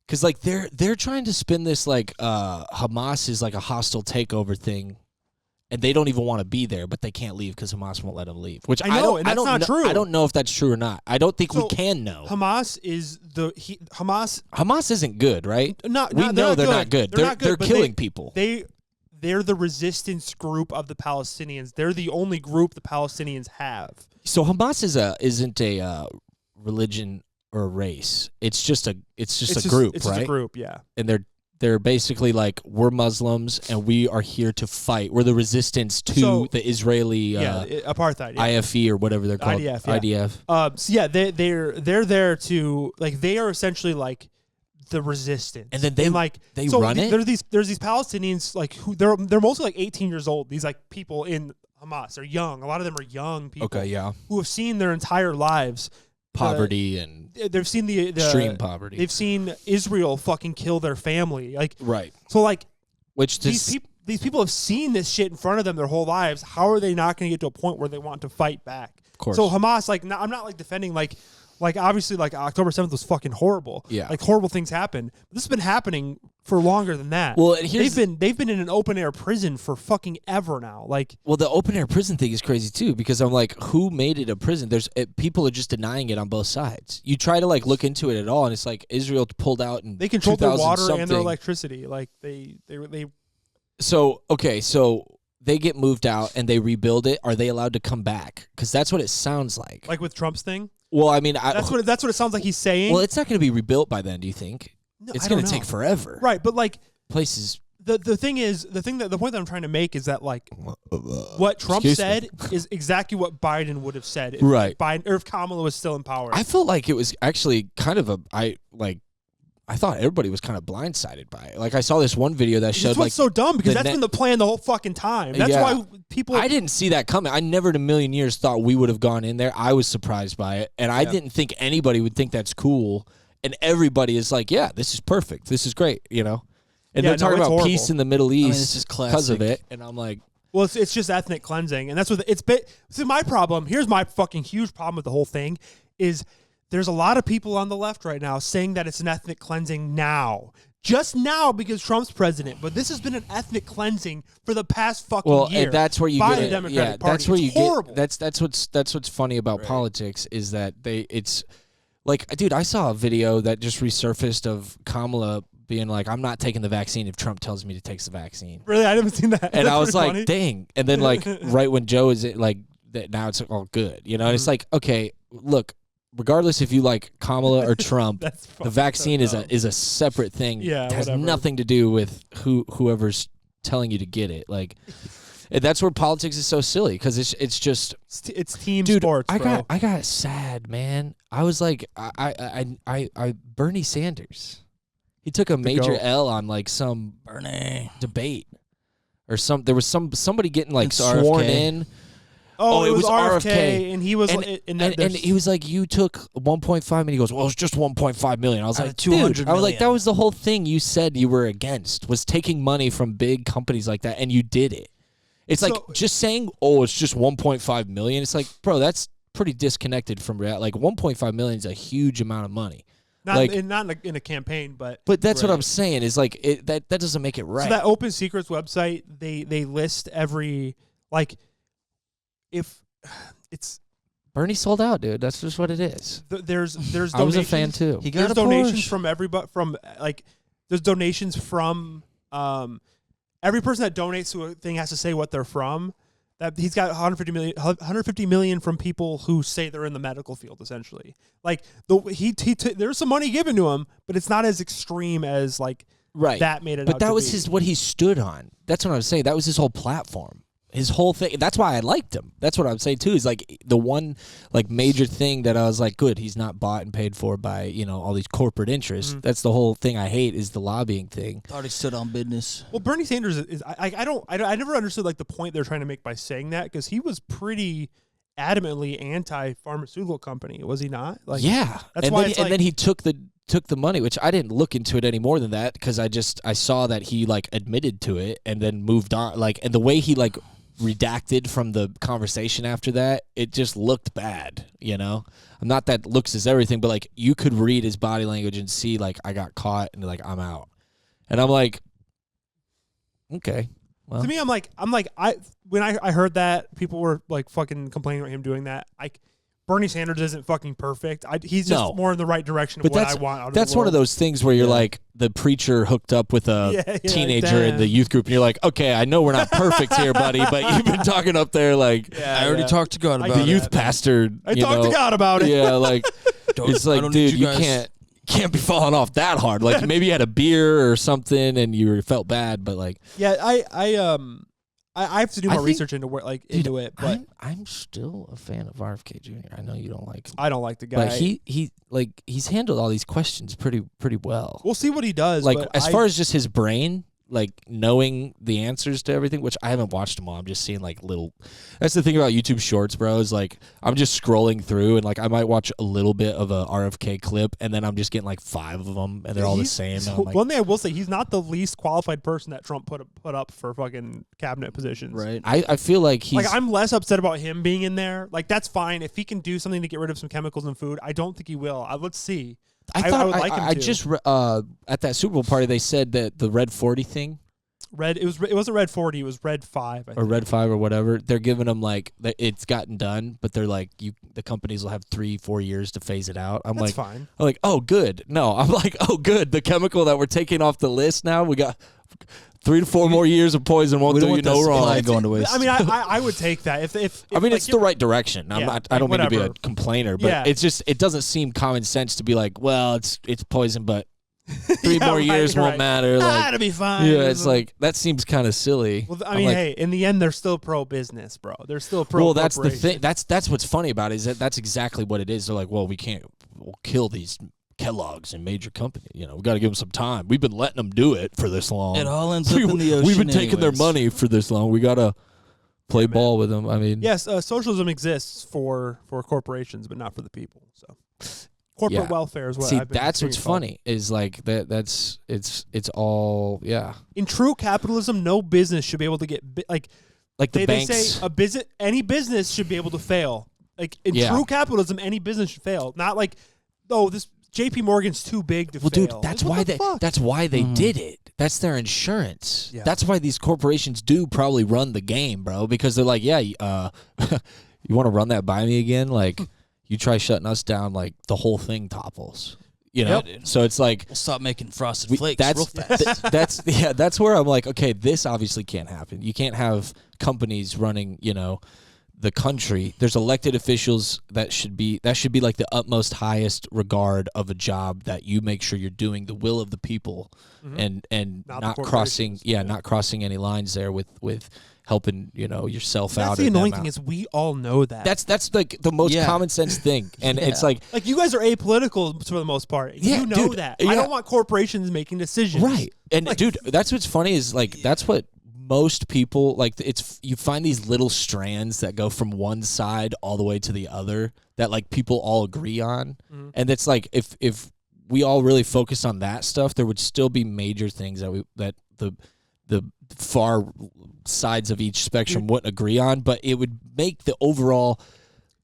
[SPEAKER 1] Because like they're trying to spin this like Hamas is like a hostile takeover thing, and they don't even want to be there, but they can't leave because Hamas won't let them leave. Which
[SPEAKER 3] I know, and that's not
[SPEAKER 1] know,
[SPEAKER 3] true.
[SPEAKER 1] I don't know if that's true or not. I don't think we
[SPEAKER 3] So,
[SPEAKER 1] can know.
[SPEAKER 3] Hamas is Hamas.
[SPEAKER 1] Hamas isn't good, right?
[SPEAKER 3] We
[SPEAKER 1] know
[SPEAKER 3] they're
[SPEAKER 1] not good. They're
[SPEAKER 3] but
[SPEAKER 1] killing people.
[SPEAKER 3] They're the resistance group of the Palestinians. They're the only group the Palestinians have.
[SPEAKER 1] So Hamas isn't a religion or a race. It's just a group,
[SPEAKER 3] It's
[SPEAKER 1] right?
[SPEAKER 3] just a group, yeah.
[SPEAKER 1] And they're basically like, we're Muslims and we are here to fight. We're the resistance to the Israeli
[SPEAKER 3] apartheid, yeah.
[SPEAKER 1] IFE or whatever they're called.
[SPEAKER 3] IDF. Yeah.
[SPEAKER 1] IDF.
[SPEAKER 3] So yeah, they're there to like they are essentially like the resistance.
[SPEAKER 1] And then they run it?
[SPEAKER 3] There's these Palestinians like who they're mostly like 18 years old. These like people in Hamas. They're young. A lot of them are young people.
[SPEAKER 1] Okay, yeah.
[SPEAKER 3] Who have seen their entire lives
[SPEAKER 1] Poverty and
[SPEAKER 3] they've seen the
[SPEAKER 1] extreme poverty.
[SPEAKER 3] They've seen Israel fucking kill their family. Like
[SPEAKER 1] right.
[SPEAKER 3] So like
[SPEAKER 1] which
[SPEAKER 3] these people have seen this shit in front of them their whole lives. How are they not going to get to a point where they want to fight back?
[SPEAKER 1] Of course.
[SPEAKER 3] So Hamas, like, I'm not like defending like obviously like October 7th was fucking horrible.
[SPEAKER 1] Yeah.
[SPEAKER 3] Like horrible things happened. But this has been happening for longer than that.
[SPEAKER 1] Well,
[SPEAKER 3] they've been in an open air prison for fucking ever now. Like,
[SPEAKER 1] well, the open air prison thing is crazy too because I'm like, who made it a prison? People are just denying it on both sides. You try to like look into it at all, and it's like Israel pulled out and
[SPEAKER 3] they controlled their water and their electricity. Like they.
[SPEAKER 1] So okay, so they get moved out and they rebuild it. Are they allowed to come back? Because that's what it sounds like.
[SPEAKER 3] Like with Trump's thing.
[SPEAKER 1] Well, I mean,
[SPEAKER 3] that's what it sounds like he's saying.
[SPEAKER 1] Well, it's not going to be rebuilt by then. Do you think?
[SPEAKER 3] No,
[SPEAKER 1] it's going to take forever.
[SPEAKER 3] Right, but like
[SPEAKER 1] places.
[SPEAKER 3] The point that I'm trying to make is that like what Trump said is exactly what Biden would have said if Biden or if Kamala was still in power.
[SPEAKER 1] I felt like it was actually kind of I thought everybody was kind of blindsided by it. Like I saw this one video that showed
[SPEAKER 3] what's so dumb because that's been the plan the whole fucking time. That's why people.
[SPEAKER 1] I didn't see that coming. I never in a million years thought we would have gone in there. I was surprised by it, and I didn't think anybody would think that's cool. And everybody is like, "Yeah, this is perfect. This is great," you know. And they're talking about
[SPEAKER 3] horrible.
[SPEAKER 1] Peace in the Middle East
[SPEAKER 2] this is
[SPEAKER 1] because of it, and I'm like,
[SPEAKER 3] well, it's just ethnic cleansing, and that's what See, my problem. Here's my fucking huge problem with the whole thing is. There's a lot of people on the left right now saying that it's an ethnic cleansing now. Just now because Trump's president. But this has been an ethnic cleansing for the past fucking year.
[SPEAKER 1] And that's where you
[SPEAKER 3] by
[SPEAKER 1] get
[SPEAKER 3] the Democratic Party.
[SPEAKER 1] That's where
[SPEAKER 3] it's
[SPEAKER 1] you
[SPEAKER 3] horrible.
[SPEAKER 1] get that's what's funny about politics is that it's like, dude, I saw a video that just resurfaced of Kamala being like, I'm not taking the vaccine if Trump tells me to take the vaccine.
[SPEAKER 3] Really? I haven't seen that.
[SPEAKER 1] And I was like,
[SPEAKER 3] funny.
[SPEAKER 1] dang. And then like right when Joe is like that, now it's all good. You know, and it's like, okay, look, regardless if you like Kamala or Trump, the vaccine is a separate thing.
[SPEAKER 3] Yeah,
[SPEAKER 1] it has
[SPEAKER 3] whatever.
[SPEAKER 1] nothing to do with whoever's telling you to get it. Like, and that's where politics is so silly because it's just
[SPEAKER 3] it's team
[SPEAKER 1] dude,
[SPEAKER 3] sports.
[SPEAKER 1] I got sad, man. I was like, I Bernie Sanders. He took a major L on like some
[SPEAKER 2] Bernie
[SPEAKER 1] debate or there was somebody getting like
[SPEAKER 2] It's
[SPEAKER 1] sworn
[SPEAKER 2] RFK.
[SPEAKER 1] in.
[SPEAKER 3] Oh, it was RFK, and he was
[SPEAKER 1] and he was like, you took 1.5 million. He goes, well, it's just 1.5 million. I was like,
[SPEAKER 2] 200
[SPEAKER 1] dude, I was like,
[SPEAKER 2] million.
[SPEAKER 1] that was the whole thing you said you were against was taking money from big companies like that, and you did it. It's like just saying, oh, it's just 1.5 million. It's like, bro, that's pretty disconnected from reality. Like 1.5 million is a huge amount of money.
[SPEAKER 3] Not
[SPEAKER 1] Like-
[SPEAKER 3] in a campaign, but
[SPEAKER 1] that's what
[SPEAKER 2] Right.
[SPEAKER 1] I'm saying is like that doesn't make it right.
[SPEAKER 3] So that Open Secrets website, they list every like if it's
[SPEAKER 1] Bernie sold out, dude. That's just what it is.
[SPEAKER 3] there's donations.
[SPEAKER 1] I was a fan too.
[SPEAKER 2] He
[SPEAKER 3] There's
[SPEAKER 2] got a
[SPEAKER 3] donations
[SPEAKER 2] Porsche.
[SPEAKER 3] from everybody from like there's donations from every person that donates to a thing has to say what they're from. That he's got 150 million from people who say they're in the medical field, essentially. Like there's some money given to him, but it's not as extreme as like
[SPEAKER 1] Right.
[SPEAKER 3] that made it.
[SPEAKER 1] But
[SPEAKER 3] out
[SPEAKER 1] that
[SPEAKER 3] to
[SPEAKER 1] was
[SPEAKER 3] be.
[SPEAKER 1] what he stood on. That's what I was saying. That was his whole platform. His whole thing. That's why I liked him. That's what I'm saying too. Is like the one like major thing that I was like, good. He's not bought and paid for by all these corporate interests.
[SPEAKER 3] Mm-hmm.
[SPEAKER 1] That's the whole thing I hate is the lobbying thing.
[SPEAKER 2] Thought he stood on business.
[SPEAKER 3] Well, Bernie Sanders is. I never understood like the point they're trying to make by saying that because he was pretty adamantly anti-pharmaceutical company, was he not? Like,
[SPEAKER 1] Yeah,
[SPEAKER 3] that's
[SPEAKER 1] and
[SPEAKER 3] why
[SPEAKER 1] then,
[SPEAKER 3] it's
[SPEAKER 1] and
[SPEAKER 3] like-
[SPEAKER 1] then he took the money, which I didn't look into it any more than that because I saw that he like admitted to it and then moved on. Like, and the way he like redacted from the conversation after that, it just looked bad. I'm not that looks is everything, but like you could read his body language and see like I got caught and like I'm out, and I'm like, okay. Well,
[SPEAKER 3] To me, when I heard that people were like fucking complaining about him doing that. Bernie Sanders isn't fucking perfect. He's just
[SPEAKER 1] No.
[SPEAKER 3] more in the right direction of
[SPEAKER 1] but
[SPEAKER 3] what
[SPEAKER 1] that's
[SPEAKER 3] I want. Out of
[SPEAKER 1] that's
[SPEAKER 3] the
[SPEAKER 1] one of
[SPEAKER 3] world.
[SPEAKER 1] those things where you're
[SPEAKER 2] Yeah.
[SPEAKER 1] like the preacher hooked up with a
[SPEAKER 3] Yeah,
[SPEAKER 1] teenager in
[SPEAKER 3] damn.
[SPEAKER 1] the youth group, and you're like, okay, I know we're not perfect here, buddy, but you've been talking up there like
[SPEAKER 3] Yeah,
[SPEAKER 2] I already
[SPEAKER 3] yeah.
[SPEAKER 2] talked to God
[SPEAKER 3] I
[SPEAKER 2] about
[SPEAKER 1] the
[SPEAKER 3] did
[SPEAKER 2] it.
[SPEAKER 1] youth pastor.
[SPEAKER 3] I talked to God about it.
[SPEAKER 1] Yeah, like
[SPEAKER 2] Don't-
[SPEAKER 1] it's
[SPEAKER 2] I
[SPEAKER 1] like,
[SPEAKER 2] don't need
[SPEAKER 1] dude,
[SPEAKER 2] you
[SPEAKER 1] you
[SPEAKER 2] guys.
[SPEAKER 1] can't be falling off that hard. Like maybe you had a beer or something and you felt bad, but like,
[SPEAKER 3] Yeah, I have to do
[SPEAKER 1] I
[SPEAKER 3] more
[SPEAKER 1] think-
[SPEAKER 3] research into
[SPEAKER 1] dude,
[SPEAKER 3] into it, but
[SPEAKER 1] I'm still a fan of RFK Jr. I know you don't like him,
[SPEAKER 3] I don't like the guy.
[SPEAKER 1] but he's handled all these questions pretty well.
[SPEAKER 3] We'll see what he does.
[SPEAKER 1] Like
[SPEAKER 3] but
[SPEAKER 1] as far as just his brain, like knowing the answers to everything, which I haven't watched them all. I'm just seeing like little. That's the thing about YouTube Shorts, bro. Is like I'm just scrolling through and like I might watch a little bit of a RFK clip, and then I'm just getting like 5 of them, and they're all the same. And I'm like,
[SPEAKER 3] one thing I will say, he's not the least qualified person that Trump put up for fucking cabinet positions.
[SPEAKER 2] Right.
[SPEAKER 1] I feel like he's
[SPEAKER 3] Like I'm less upset about him being in there. Like that's fine if he can do something to get rid of some chemicals in food. I don't think he will. Let's see.
[SPEAKER 1] I
[SPEAKER 3] would like him
[SPEAKER 1] I
[SPEAKER 3] to.
[SPEAKER 1] just at that Super Bowl party they said that the Red 40 thing
[SPEAKER 3] It wasn't Red 40. It was Red 5. I
[SPEAKER 1] or
[SPEAKER 3] think.
[SPEAKER 1] Red 5 or whatever. They're giving them like it's gotten done, but they're like the companies will have 3-4 years to phase it out. I'm
[SPEAKER 3] That's
[SPEAKER 1] like,
[SPEAKER 3] fine.
[SPEAKER 1] I'm like, oh, good. No, I'm like, oh, good. The chemical that we're taking off the list now, we got 3 to 4 more years of poison won't
[SPEAKER 2] We don't
[SPEAKER 1] do you
[SPEAKER 2] want the
[SPEAKER 1] no
[SPEAKER 2] supply
[SPEAKER 1] wrong.
[SPEAKER 2] going to waste.
[SPEAKER 3] I mean, I would take that if
[SPEAKER 1] I mean,
[SPEAKER 3] like,
[SPEAKER 1] it's the right direction. I'm
[SPEAKER 3] Yeah,
[SPEAKER 1] not. I
[SPEAKER 3] like,
[SPEAKER 1] don't mean to be a
[SPEAKER 3] whatever.
[SPEAKER 1] complainer, but
[SPEAKER 3] Yeah.
[SPEAKER 1] it's just it doesn't seem common sense to be like, well, it's poison, but 3
[SPEAKER 3] Yeah,
[SPEAKER 1] more
[SPEAKER 3] right,
[SPEAKER 1] years won't
[SPEAKER 3] right.
[SPEAKER 1] matter. Like,
[SPEAKER 3] it'll be fine.
[SPEAKER 1] yeah, it's like that seems kind of silly.
[SPEAKER 3] Well, I
[SPEAKER 1] I'm
[SPEAKER 3] mean,
[SPEAKER 1] like,
[SPEAKER 3] hey, in the end, they're still pro business, bro. They're still pro.
[SPEAKER 1] well, that's the
[SPEAKER 3] corporation.
[SPEAKER 1] thing. That's what's funny about it is that's exactly what it is. They're like, well, we'll kill these Kellogg's and major company. We got to give them some time. We've been letting them do it for this long.
[SPEAKER 2] It all ends up in the ocean.
[SPEAKER 1] We've been taking their
[SPEAKER 2] anyways.
[SPEAKER 1] money for this long. We got to play
[SPEAKER 3] Yeah, man.
[SPEAKER 1] ball with them. I mean,
[SPEAKER 3] Yes, socialism exists for corporations, but not for the people. So, corporate
[SPEAKER 1] Yeah.
[SPEAKER 3] welfare is what.
[SPEAKER 1] see,
[SPEAKER 3] I've been
[SPEAKER 1] that's
[SPEAKER 3] hearing
[SPEAKER 1] what's
[SPEAKER 3] it called.
[SPEAKER 1] funny is like that's it's all
[SPEAKER 3] In true capitalism, no business should be able to get
[SPEAKER 1] like the
[SPEAKER 3] they
[SPEAKER 1] banks.
[SPEAKER 3] say any business should be able to fail. Like in
[SPEAKER 1] Yeah.
[SPEAKER 3] true capitalism, any business should fail. Not like, oh, this JP Morgan's too big to
[SPEAKER 1] Well,
[SPEAKER 3] fail.
[SPEAKER 1] dude, that's
[SPEAKER 3] Like, what
[SPEAKER 1] why
[SPEAKER 3] the fuck?
[SPEAKER 1] that's why they did it. That's their insurance.
[SPEAKER 3] Yeah.
[SPEAKER 1] That's why these corporations do probably run the game, bro. Because they're like, yeah, you want to run that by me again? Like, you try shutting us down, like the whole thing topples. So it's like
[SPEAKER 2] We'll stop making frosted
[SPEAKER 1] we-
[SPEAKER 2] flakes
[SPEAKER 1] that's
[SPEAKER 2] real fast.
[SPEAKER 1] that's where I'm like, okay, this obviously can't happen. You can't have companies running, the country. There's elected officials that should be like the utmost highest regard of a job that you make sure you're doing the will of the people and
[SPEAKER 3] Not the
[SPEAKER 1] not crossing
[SPEAKER 3] corporations.
[SPEAKER 1] not crossing any lines there with helping yourself
[SPEAKER 3] That's
[SPEAKER 1] out.
[SPEAKER 3] the
[SPEAKER 1] or them
[SPEAKER 3] annoying
[SPEAKER 1] out.
[SPEAKER 3] thing is we all know that.
[SPEAKER 1] That's like the most
[SPEAKER 2] Yeah.
[SPEAKER 1] common sense thing, and it's
[SPEAKER 2] Yeah.
[SPEAKER 1] like
[SPEAKER 3] like you guys are apolitical for the most part.
[SPEAKER 1] Yeah,
[SPEAKER 3] you know
[SPEAKER 1] dude,
[SPEAKER 3] that.
[SPEAKER 1] yeah.
[SPEAKER 3] I don't want corporations making decisions.
[SPEAKER 1] right. And dude, that's what's funny is like that's what most people like. It's you find these little strands that go from one side all the way to the other that like people all agree on, and it's like if we all really focused on that stuff, there would still be major things that the far sides of each spectrum wouldn't agree on, but it would make the overall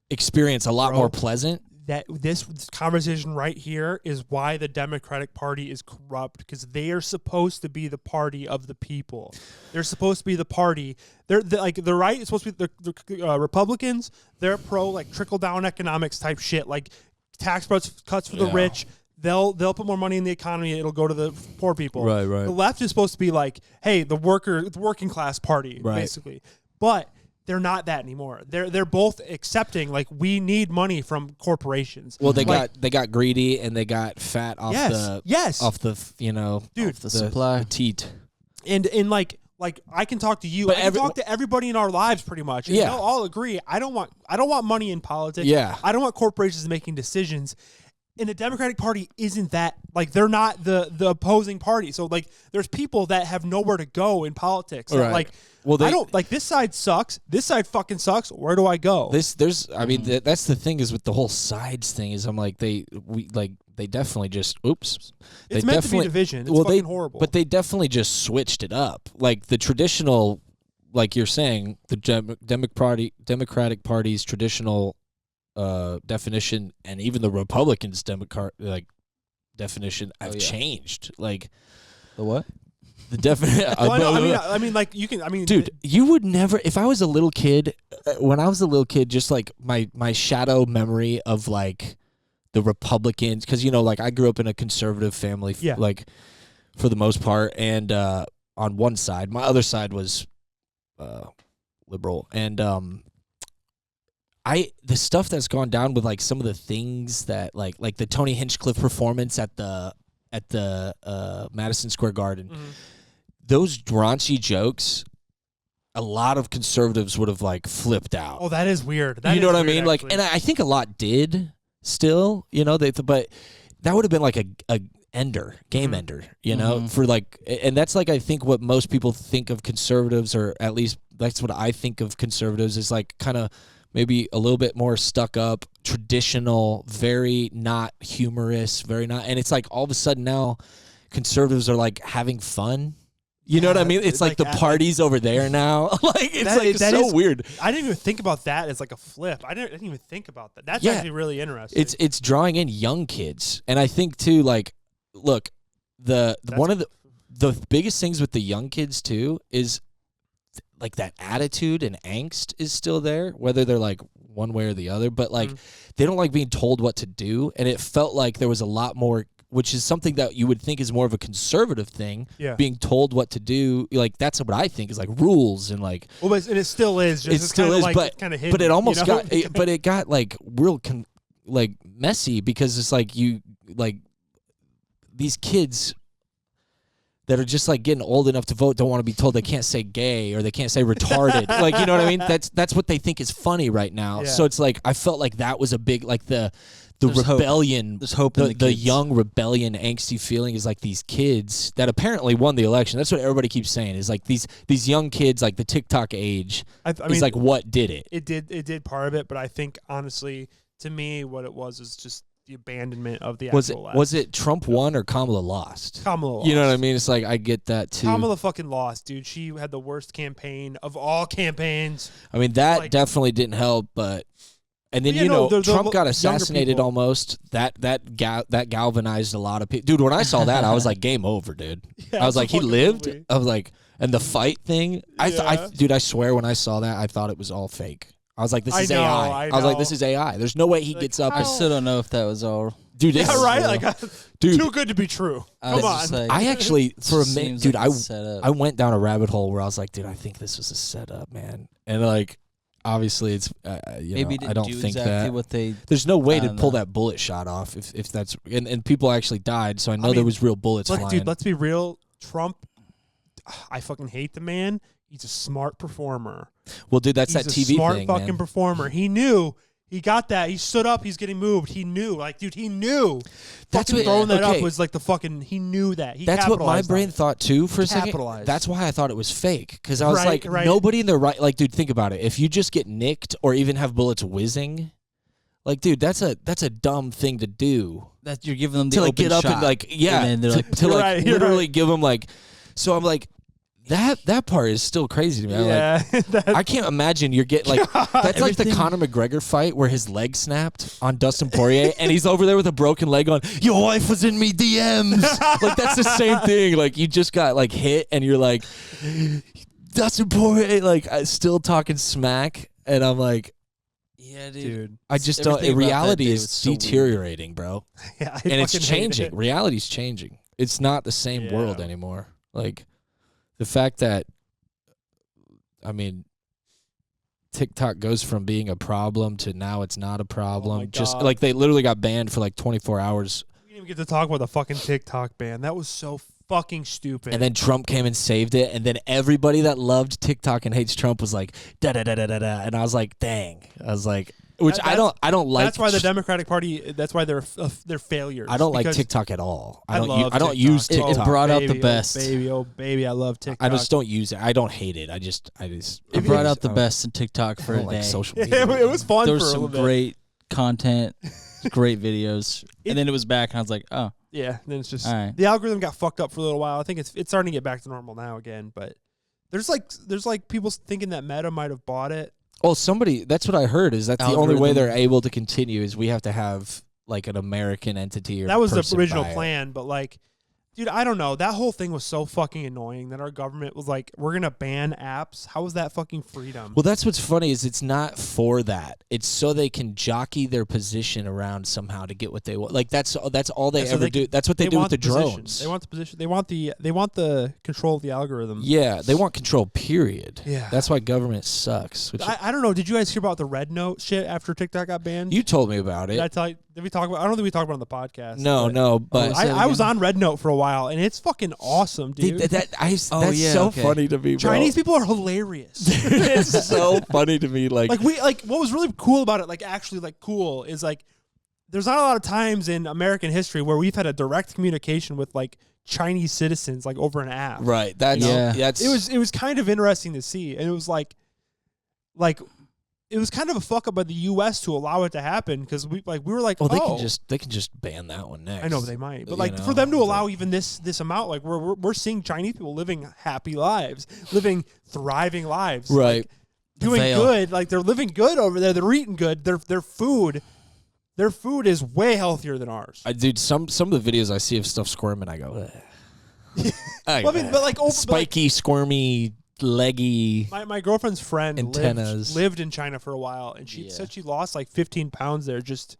[SPEAKER 1] experience a lot
[SPEAKER 3] Bro.
[SPEAKER 1] more pleasant.
[SPEAKER 3] that this conversation right here is why the Democratic Party is corrupt, because they are supposed to be the party of the people. They're supposed to be the party. They're like the right is supposed to be the Republicans. They're pro like trickle down economics type shit, like tax cuts for the rich. They'll put more money in the economy. It'll go to the poor people.
[SPEAKER 1] Right.
[SPEAKER 3] The left is supposed to be like, hey, the working class party, basically. But they're not that anymore. They're both accepting like we need money from corporations.
[SPEAKER 1] Well, they got greedy and they got fat off off the
[SPEAKER 3] dude,
[SPEAKER 1] off the
[SPEAKER 2] supply.
[SPEAKER 1] the teat.
[SPEAKER 3] And like I can talk to you.
[SPEAKER 1] But
[SPEAKER 3] I can talk to everybody in our lives pretty much. And they'll all agree. I don't want money in politics.
[SPEAKER 1] Yeah.
[SPEAKER 3] I don't want corporations making decisions. And the Democratic Party isn't that, like, they're not the opposing party. So, like, there's people that have nowhere to go in politics. That, like, I don't, like, this side sucks. This side fucking sucks. Where do I go?
[SPEAKER 1] That's the thing is with the whole sides thing is I'm like, they definitely just,
[SPEAKER 3] It's meant to be division. It's fucking horrible.
[SPEAKER 1] But they definitely just switched it up. Like, the traditional, like you're saying, the Democratic Party's traditional definition and even the Republicans' definition have changed. Like
[SPEAKER 2] the what?
[SPEAKER 1] The definition.
[SPEAKER 3] I mean, like you can. I mean,
[SPEAKER 1] dude, you would never. If I was a little kid, when I was a little kid, just like my shadow memory of like the Republicans, because like I grew up in a conservative family, like for the most part, and on one side, my other side was liberal, and the stuff that's gone down with like some of the things that like the Tony Hinchcliffe performance at the Madison Square Garden, those raunchy jokes, a lot of conservatives would have like flipped out.
[SPEAKER 3] Oh, that is weird.
[SPEAKER 1] You know what I
[SPEAKER 3] Actually.
[SPEAKER 1] mean? Like, and I think a lot did still. But that would have been like a game ender. For like, and that's like I think what most people think of conservatives, or at least that's what I think of conservatives, is like kind of maybe a little bit more stuck up, traditional, very not humorous, very not. And it's like all of a sudden now conservatives are like having fun. You know what I mean? It's like the party's over there now. Like it's so weird.
[SPEAKER 3] I didn't even think about that as like a flip. I didn't even think about that. That's actually really interesting.
[SPEAKER 1] It's drawing in young kids. And I think too, like, look, one of the biggest things with the young kids too is like that attitude and angst is still there, whether they're like one way or the other, but like they don't like being told what to do. And it felt like there was a lot more, which is something that you would think is more of a conservative thing, being told what to do. Like that's what I think is like rules and like.
[SPEAKER 3] Well, and it still is. Just
[SPEAKER 1] it still is,
[SPEAKER 3] like,
[SPEAKER 1] but
[SPEAKER 3] kind of hidden,
[SPEAKER 1] but it almost got, but it got like real like messy, because it's like these kids that are just like getting old enough to vote don't want to be told they can't say gay or they can't say retarded. Like, you know what I mean? That's what they think is funny right now.
[SPEAKER 3] Yeah.
[SPEAKER 1] So it's like I felt like that was a big like the rebellion.
[SPEAKER 2] There's hope in
[SPEAKER 1] the young rebellion angsty feeling is like these kids that apparently won the election. That's what everybody keeps saying, is like these young kids, like the TikTok age, I mean, is like what did it.
[SPEAKER 3] It did part of it, but I think honestly, to me, what it was is just the abandonment of the actual left.
[SPEAKER 1] Was it Trump won or Kamala lost?
[SPEAKER 3] Kamala lost.
[SPEAKER 1] You know what I mean? It's like I get that too.
[SPEAKER 3] Kamala fucking lost, dude. She had the worst campaign of all campaigns.
[SPEAKER 1] I mean, that definitely didn't help, but and then Trump got assassinated almost. That galvanized a lot of people. Dude, when I saw that, I was like, game over, dude. I was like, he lived.
[SPEAKER 3] Movie.
[SPEAKER 1] I was like, and the fight thing. Dude, I swear when I saw that, I thought it was all fake. I was like, this is AI. I was like, this is AI. There's no way he gets up.
[SPEAKER 2] I still don't know if that was all.
[SPEAKER 1] Dude,
[SPEAKER 3] yeah, right? Like,
[SPEAKER 1] dude,
[SPEAKER 3] too good to be true. Come on.
[SPEAKER 2] Like,
[SPEAKER 1] I actually, for a minute, dude,
[SPEAKER 2] like
[SPEAKER 1] I went down a rabbit hole where I was like, dude, I think this was a setup, man. And like, obviously, it's
[SPEAKER 2] maybe
[SPEAKER 1] I don't think
[SPEAKER 2] exactly
[SPEAKER 1] that.
[SPEAKER 2] What they
[SPEAKER 1] there's no way to pull that bullet shot off if that's and people actually died. So I know there was real bullets flying.
[SPEAKER 3] Dude, let's be real. Trump, I fucking hate the man. He's a smart performer.
[SPEAKER 1] Well, dude, that's that TV thing,
[SPEAKER 3] smart fucking performer. He knew. He got that. He stood up. He's getting moved. He knew. Like, dude, he knew.
[SPEAKER 1] That's what,
[SPEAKER 3] throwing that up was like the fucking. He knew that.
[SPEAKER 1] That's what my brain thought too for a second. That's why I thought it was fake, because I was like, nobody in their right. Like, dude, think about it. If you just get nicked or even have bullets whizzing, like, dude, that's a dumb thing to do.
[SPEAKER 2] That you're giving them the
[SPEAKER 1] to like
[SPEAKER 2] open
[SPEAKER 1] get up
[SPEAKER 2] shot.
[SPEAKER 1] and like to like literally give them like. So I'm like, That part is still crazy to me.
[SPEAKER 3] Yeah,
[SPEAKER 1] I can't imagine you're getting like that's like the Conor McGregor fight where his leg snapped on Dustin Poirier and he's over there with a broken leg on. Your wife was in me DMs. Like that's the same thing. Like you just got like hit and you're like Dustin Poirier like still talking smack and I'm like,
[SPEAKER 2] yeah, dude.
[SPEAKER 1] I just don't. Reality is deteriorating, bro.
[SPEAKER 3] Yeah,
[SPEAKER 1] and it's changing. Reality's changing. It's not the same world
[SPEAKER 3] Yeah.
[SPEAKER 1] anymore. Like the fact that, I mean, TikTok goes from being a problem to now it's not a problem.
[SPEAKER 3] my
[SPEAKER 1] Just
[SPEAKER 3] God.
[SPEAKER 1] like they literally got banned for like 24 hours.
[SPEAKER 3] We didn't even get to talk about the fucking TikTok ban. That was so fucking stupid.
[SPEAKER 1] And then Trump came and saved it. And then everybody that loved TikTok and hates Trump was like, da da da da da da. And I was like, dang. I was like, which I don't like.
[SPEAKER 3] That's why the Democratic Party. That's why they're failures.
[SPEAKER 1] I don't like TikTok at all. I
[SPEAKER 3] love
[SPEAKER 1] don't use
[SPEAKER 3] TikTok.
[SPEAKER 1] TikTok.
[SPEAKER 2] It brought out the
[SPEAKER 3] Baby,
[SPEAKER 2] best.
[SPEAKER 3] Oh, baby, oh baby, I love TikTok.
[SPEAKER 1] I just don't use it. I don't hate it. I just
[SPEAKER 2] It brought out the best in TikTok for
[SPEAKER 1] I
[SPEAKER 2] a
[SPEAKER 1] don't
[SPEAKER 2] day.
[SPEAKER 1] like social
[SPEAKER 3] Yeah,
[SPEAKER 1] media.
[SPEAKER 3] it was fun.
[SPEAKER 2] There
[SPEAKER 3] for
[SPEAKER 2] was
[SPEAKER 3] a
[SPEAKER 2] some
[SPEAKER 3] little bit.
[SPEAKER 2] great content, great videos, and then it was back, and I was like, oh,
[SPEAKER 3] Yeah, then it's just
[SPEAKER 2] all right.
[SPEAKER 3] the algorithm got fucked up for a little while. I think it's starting to get back to normal now again. But there's like people thinking that Meta might have bought it.
[SPEAKER 1] Oh, that's what I heard, is that the only way
[SPEAKER 2] Algorithm.
[SPEAKER 1] they're able to continue is we have to have like an American entity or
[SPEAKER 3] That was the
[SPEAKER 1] person
[SPEAKER 3] original
[SPEAKER 1] buy it.
[SPEAKER 3] plan, but like, dude, I don't know. That whole thing was so fucking annoying that our government was like, we're gonna ban apps. How is that fucking freedom?
[SPEAKER 1] Well, that's what's funny is it's not for that. It's so they can jockey their position around somehow to get what they want. Like that's all they
[SPEAKER 3] Yeah, so
[SPEAKER 1] ever
[SPEAKER 3] they
[SPEAKER 1] do.
[SPEAKER 3] can-
[SPEAKER 1] That's what they do with
[SPEAKER 3] want
[SPEAKER 1] the
[SPEAKER 3] position.
[SPEAKER 1] drones.
[SPEAKER 3] They want the position. They want the control of the algorithm.
[SPEAKER 1] Yeah, they want control. Period.
[SPEAKER 3] Yeah.
[SPEAKER 1] That's why government sucks. Which
[SPEAKER 3] I don't know. Did you guys hear about the Red Note shit after TikTok got banned?
[SPEAKER 1] you told me about
[SPEAKER 3] Did
[SPEAKER 1] it.
[SPEAKER 3] I tell you? Did we talk about? I don't think we talked about it on the podcast.
[SPEAKER 1] No, but
[SPEAKER 3] I was on Red Note for a while, and it's fucking awesome, dude.
[SPEAKER 1] that's
[SPEAKER 2] Oh, yeah,
[SPEAKER 1] so
[SPEAKER 2] okay.
[SPEAKER 1] funny to me, bro.
[SPEAKER 3] Chinese people are hilarious.
[SPEAKER 1] It's so funny to me. Like
[SPEAKER 3] like what was really cool about it, like actually like cool, is like there's not a lot of times in American history where we've had a direct communication with like Chinese citizens like over an app.
[SPEAKER 1] right. That's
[SPEAKER 2] Yeah.
[SPEAKER 1] That's
[SPEAKER 3] It was kind of interesting to see, and it was like it was kind of a fuck up by the U.S. to allow it to happen because we were like,
[SPEAKER 1] Well,
[SPEAKER 3] oh.
[SPEAKER 1] they can just ban that one next.
[SPEAKER 3] I know they might, but
[SPEAKER 1] You
[SPEAKER 3] like
[SPEAKER 1] know,
[SPEAKER 3] for them to
[SPEAKER 1] it's
[SPEAKER 3] allow
[SPEAKER 1] like-
[SPEAKER 3] even this amount, like we're seeing Chinese people living happy lives, living thriving lives,
[SPEAKER 1] Right.
[SPEAKER 3] like, doing
[SPEAKER 2] veil.
[SPEAKER 3] good, like they're living good over there. They're eating good. Their food is way healthier than ours.
[SPEAKER 1] Dude, some of the videos I see of stuff squirming, I go, ugh.
[SPEAKER 3] Well, I mean, but like
[SPEAKER 1] spiky, squirmy, leggy.
[SPEAKER 3] my girlfriend's friend
[SPEAKER 1] Antennas.
[SPEAKER 3] lived in China for a while, and she said she lost like 15 pounds there just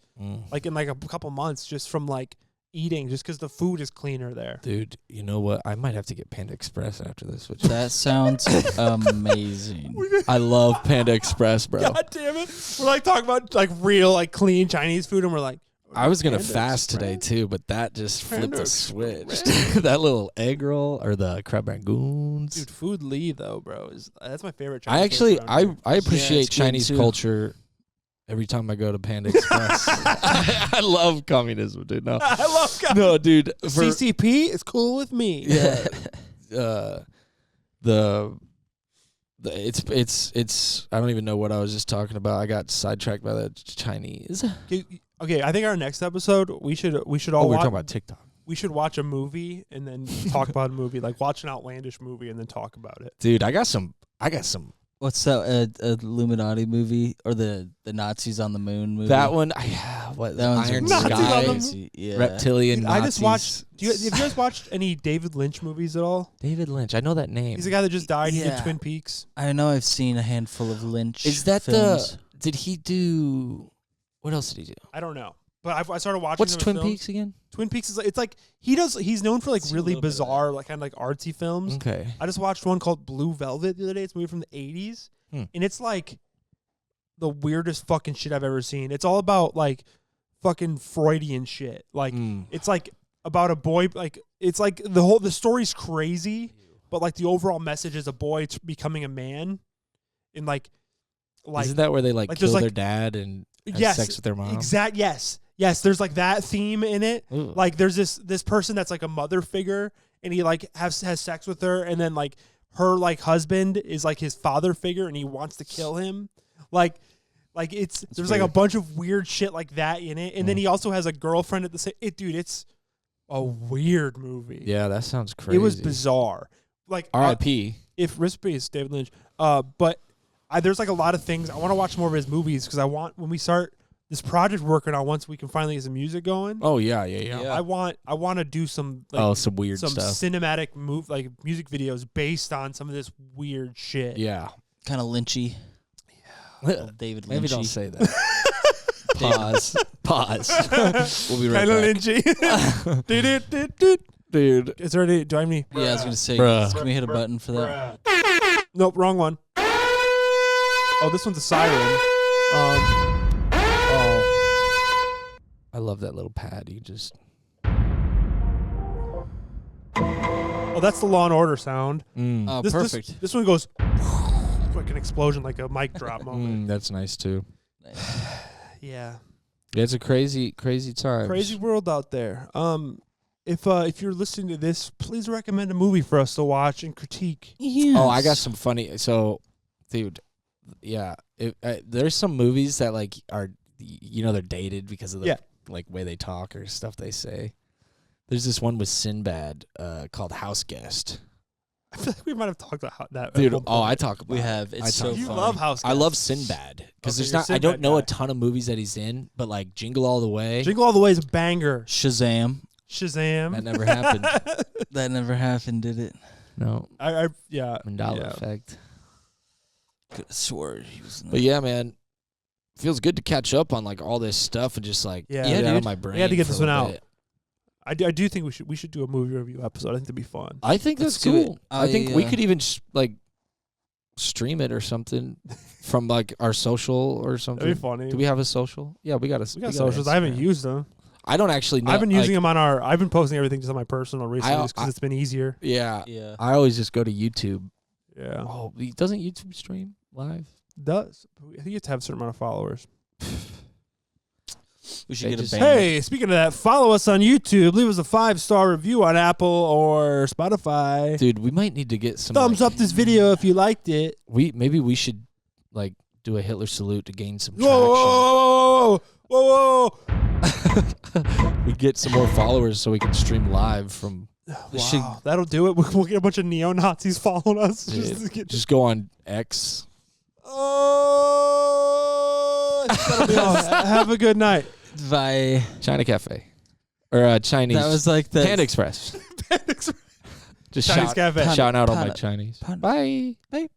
[SPEAKER 3] like in like a couple months just from like eating, just because the food is cleaner there.
[SPEAKER 1] Dude, you know what? I might have to get Panda Express after this. Which
[SPEAKER 2] that sounds amazing.
[SPEAKER 1] I love Panda Express, bro.
[SPEAKER 3] God damn it! We're like talking about like real like clean Chinese food, and we're like,
[SPEAKER 1] I was gonna
[SPEAKER 3] Panda
[SPEAKER 1] fast
[SPEAKER 3] Express?
[SPEAKER 1] today too, but that just flipped
[SPEAKER 3] Panda
[SPEAKER 1] the switch. that little egg roll or the crab rangoons.
[SPEAKER 3] dude, Food Lee though, bro, that's my favorite.
[SPEAKER 1] I
[SPEAKER 3] Chinese
[SPEAKER 1] actually
[SPEAKER 3] place around here.
[SPEAKER 1] I appreciate
[SPEAKER 2] it's good
[SPEAKER 1] Chinese
[SPEAKER 2] too.
[SPEAKER 1] culture every time I go to Panda Express. I love communism, dude. No,
[SPEAKER 3] I love God.
[SPEAKER 1] no, dude. For,
[SPEAKER 3] CCP is cool with me.
[SPEAKER 1] yeah, the it's I don't even know what I was just talking about. I got sidetracked by the Chinese.
[SPEAKER 3] Okay, I think our next episode we should all
[SPEAKER 1] Oh, we're
[SPEAKER 3] watch,
[SPEAKER 1] talking about TikTok.
[SPEAKER 3] we should watch a movie and then talk about a movie, like watch an outlandish movie and then talk about it.
[SPEAKER 1] Dude, I got some
[SPEAKER 2] What's that Illuminati movie or the Nazis on the moon movie?
[SPEAKER 1] that one what
[SPEAKER 2] That one's
[SPEAKER 1] Iron
[SPEAKER 3] Nazis on the
[SPEAKER 1] Sky,
[SPEAKER 3] moon?
[SPEAKER 2] crazy. Yeah.
[SPEAKER 1] reptilian
[SPEAKER 3] Dude,
[SPEAKER 1] Nazis.
[SPEAKER 3] I just watched. Have you guys watched any David Lynch movies at all?
[SPEAKER 1] David Lynch. I know that name.
[SPEAKER 3] He's the guy that just died. He did
[SPEAKER 2] Yeah.
[SPEAKER 3] Twin Peaks.
[SPEAKER 2] I know I've seen a handful of Lynch
[SPEAKER 1] Is that
[SPEAKER 2] films.
[SPEAKER 1] did he do what else did he do?
[SPEAKER 3] I don't know, but I started watching.
[SPEAKER 1] What's
[SPEAKER 3] them in
[SPEAKER 1] Twin
[SPEAKER 3] films.
[SPEAKER 1] Peaks again?
[SPEAKER 3] Twin Peaks is it's like he's known for like
[SPEAKER 2] Seen a
[SPEAKER 3] really
[SPEAKER 2] little bit of that.
[SPEAKER 3] bizarre, like kind of like artsy films.
[SPEAKER 1] Okay.
[SPEAKER 3] I just watched one called Blue Velvet the other day. It's a movie from the 80s. And it's like the weirdest fucking shit I've ever seen. It's all about like fucking Freudian shit. Like it's like about a boy, like it's like the story's crazy, but like the overall message is a boy becoming a man. And like
[SPEAKER 1] Isn't that where they like
[SPEAKER 3] there's,
[SPEAKER 1] kill their
[SPEAKER 3] like-
[SPEAKER 1] dad and have
[SPEAKER 3] yes,
[SPEAKER 1] sex with their mom?
[SPEAKER 3] Yes, there's like that theme in it.
[SPEAKER 1] Ooh.
[SPEAKER 3] Like there's this person that's like a mother figure, and he like has sex with her, and then like her like husband is like his father figure, and he wants to kill him. Like there's like a
[SPEAKER 1] weird.
[SPEAKER 3] bunch of weird shit like that in it, and then he also has a girlfriend at the same. Dude, it's a weird movie.
[SPEAKER 1] Yeah, that sounds crazy.
[SPEAKER 3] It was bizarre. like
[SPEAKER 1] R.I.P.
[SPEAKER 3] If recipe is David Lynch, but there's like a lot of things I want to watch more of his movies because I want when we start this project we're working on once we can finally get some music going.
[SPEAKER 1] Oh yeah.
[SPEAKER 3] I want to do some like,
[SPEAKER 1] some weird
[SPEAKER 3] some
[SPEAKER 1] stuff.
[SPEAKER 3] cinematic music videos based on some of this weird shit.
[SPEAKER 1] Yeah.
[SPEAKER 2] Kind of Lynchy.
[SPEAKER 1] Yeah.
[SPEAKER 2] David Lynchy.
[SPEAKER 1] Maybe don't say that. Pause. We'll be right back. Dude.
[SPEAKER 3] Is there any? Do I have any?
[SPEAKER 2] Yeah, I was gonna say,
[SPEAKER 1] Bruh.
[SPEAKER 2] can we hit a button for that?
[SPEAKER 3] Nope, wrong one. Oh, this one's a siren.
[SPEAKER 1] I love that little pad. You just.
[SPEAKER 3] Oh, that's the Law and Order sound.
[SPEAKER 2] Oh, perfect.
[SPEAKER 3] This one goes like an explosion, like a mic drop moment.
[SPEAKER 1] That's nice too.
[SPEAKER 3] Yeah.
[SPEAKER 1] Yeah, it's a crazy time.
[SPEAKER 3] Crazy world out there. If you're listening to this, please recommend a movie for us to watch and critique.
[SPEAKER 2] Yes.
[SPEAKER 1] Oh, I got some funny. So, dude, yeah, there's some movies that like are, they're dated because of the like way they talk or stuff they say. There's this one with Sinbad called House Guest.
[SPEAKER 3] I feel like we might have talked about that.
[SPEAKER 1] Dude, I talk about
[SPEAKER 2] We have. It's so
[SPEAKER 3] You
[SPEAKER 2] funny.
[SPEAKER 3] love House Guest.
[SPEAKER 1] I love Sinbad because
[SPEAKER 3] Okay,
[SPEAKER 1] there's
[SPEAKER 3] you're
[SPEAKER 1] not. I
[SPEAKER 3] Sinbad
[SPEAKER 1] don't know
[SPEAKER 3] guy.
[SPEAKER 1] a ton of movies that he's in, but like Jingle All the Way.
[SPEAKER 3] Jingle All the Way is a banger.
[SPEAKER 2] Shazam.
[SPEAKER 3] Shazam.
[SPEAKER 1] That never happened.
[SPEAKER 2] That never happened, did it?
[SPEAKER 1] No.
[SPEAKER 3] Yeah.
[SPEAKER 1] Mandela effect.
[SPEAKER 2] Could have swore he was.
[SPEAKER 1] But yeah, man, feels good to catch up on like all this stuff and just like
[SPEAKER 3] Yeah,
[SPEAKER 1] get it out of
[SPEAKER 3] dude.
[SPEAKER 1] my brain.
[SPEAKER 3] We had to get
[SPEAKER 1] for
[SPEAKER 3] this
[SPEAKER 1] a
[SPEAKER 3] one
[SPEAKER 1] little
[SPEAKER 3] out.
[SPEAKER 1] bit.
[SPEAKER 3] I do think we should do a movie review episode. I think that'd be fun.
[SPEAKER 1] I think
[SPEAKER 2] Let's
[SPEAKER 1] that's
[SPEAKER 2] do it.
[SPEAKER 1] cool. I think we
[SPEAKER 2] I,
[SPEAKER 1] could even like stream it or something from like our social or something.
[SPEAKER 3] That'd be funny.
[SPEAKER 1] Do we have a social? Yeah, we got a.
[SPEAKER 3] We got socials. I haven't used them.
[SPEAKER 1] I don't actually know.
[SPEAKER 3] I've been using them on our. I've been posting everything just on my personal recently because
[SPEAKER 1] I-
[SPEAKER 3] it's been easier.
[SPEAKER 1] Yeah,
[SPEAKER 2] Yeah.
[SPEAKER 1] I always just go to YouTube.
[SPEAKER 3] Yeah,
[SPEAKER 1] Oh, doesn't YouTube stream live?
[SPEAKER 3] it does. I think you have to have a certain amount of followers.
[SPEAKER 2] We should
[SPEAKER 1] They
[SPEAKER 2] get a
[SPEAKER 1] just-
[SPEAKER 2] band.
[SPEAKER 3] Hey, speaking of that, follow us on YouTube. Leave us a 5-star review on Apple or Spotify.
[SPEAKER 1] Dude, we might need to get some
[SPEAKER 3] Thumbs
[SPEAKER 1] like,
[SPEAKER 3] up this video if you liked it.
[SPEAKER 1] Maybe we should like do a Hitler salute to gain some
[SPEAKER 3] Whoa,
[SPEAKER 1] traction.
[SPEAKER 3] whoa, whoa, whoa, whoa.
[SPEAKER 1] We get some more followers so we can stream live from.
[SPEAKER 3] Wow, that'll do it. We'll get a bunch of neo-Nazis following us.
[SPEAKER 1] Just go on X.
[SPEAKER 3] Oh, that'll be all. Have a good night.
[SPEAKER 2] Bye.
[SPEAKER 1] China Cafe. Or Chinese.
[SPEAKER 2] That was like the
[SPEAKER 1] Panda Express. Just
[SPEAKER 3] Chinese Cafe.
[SPEAKER 1] shout out on my
[SPEAKER 2] Panda-
[SPEAKER 1] Chinese.
[SPEAKER 2] Panda-
[SPEAKER 1] Bye. Bye.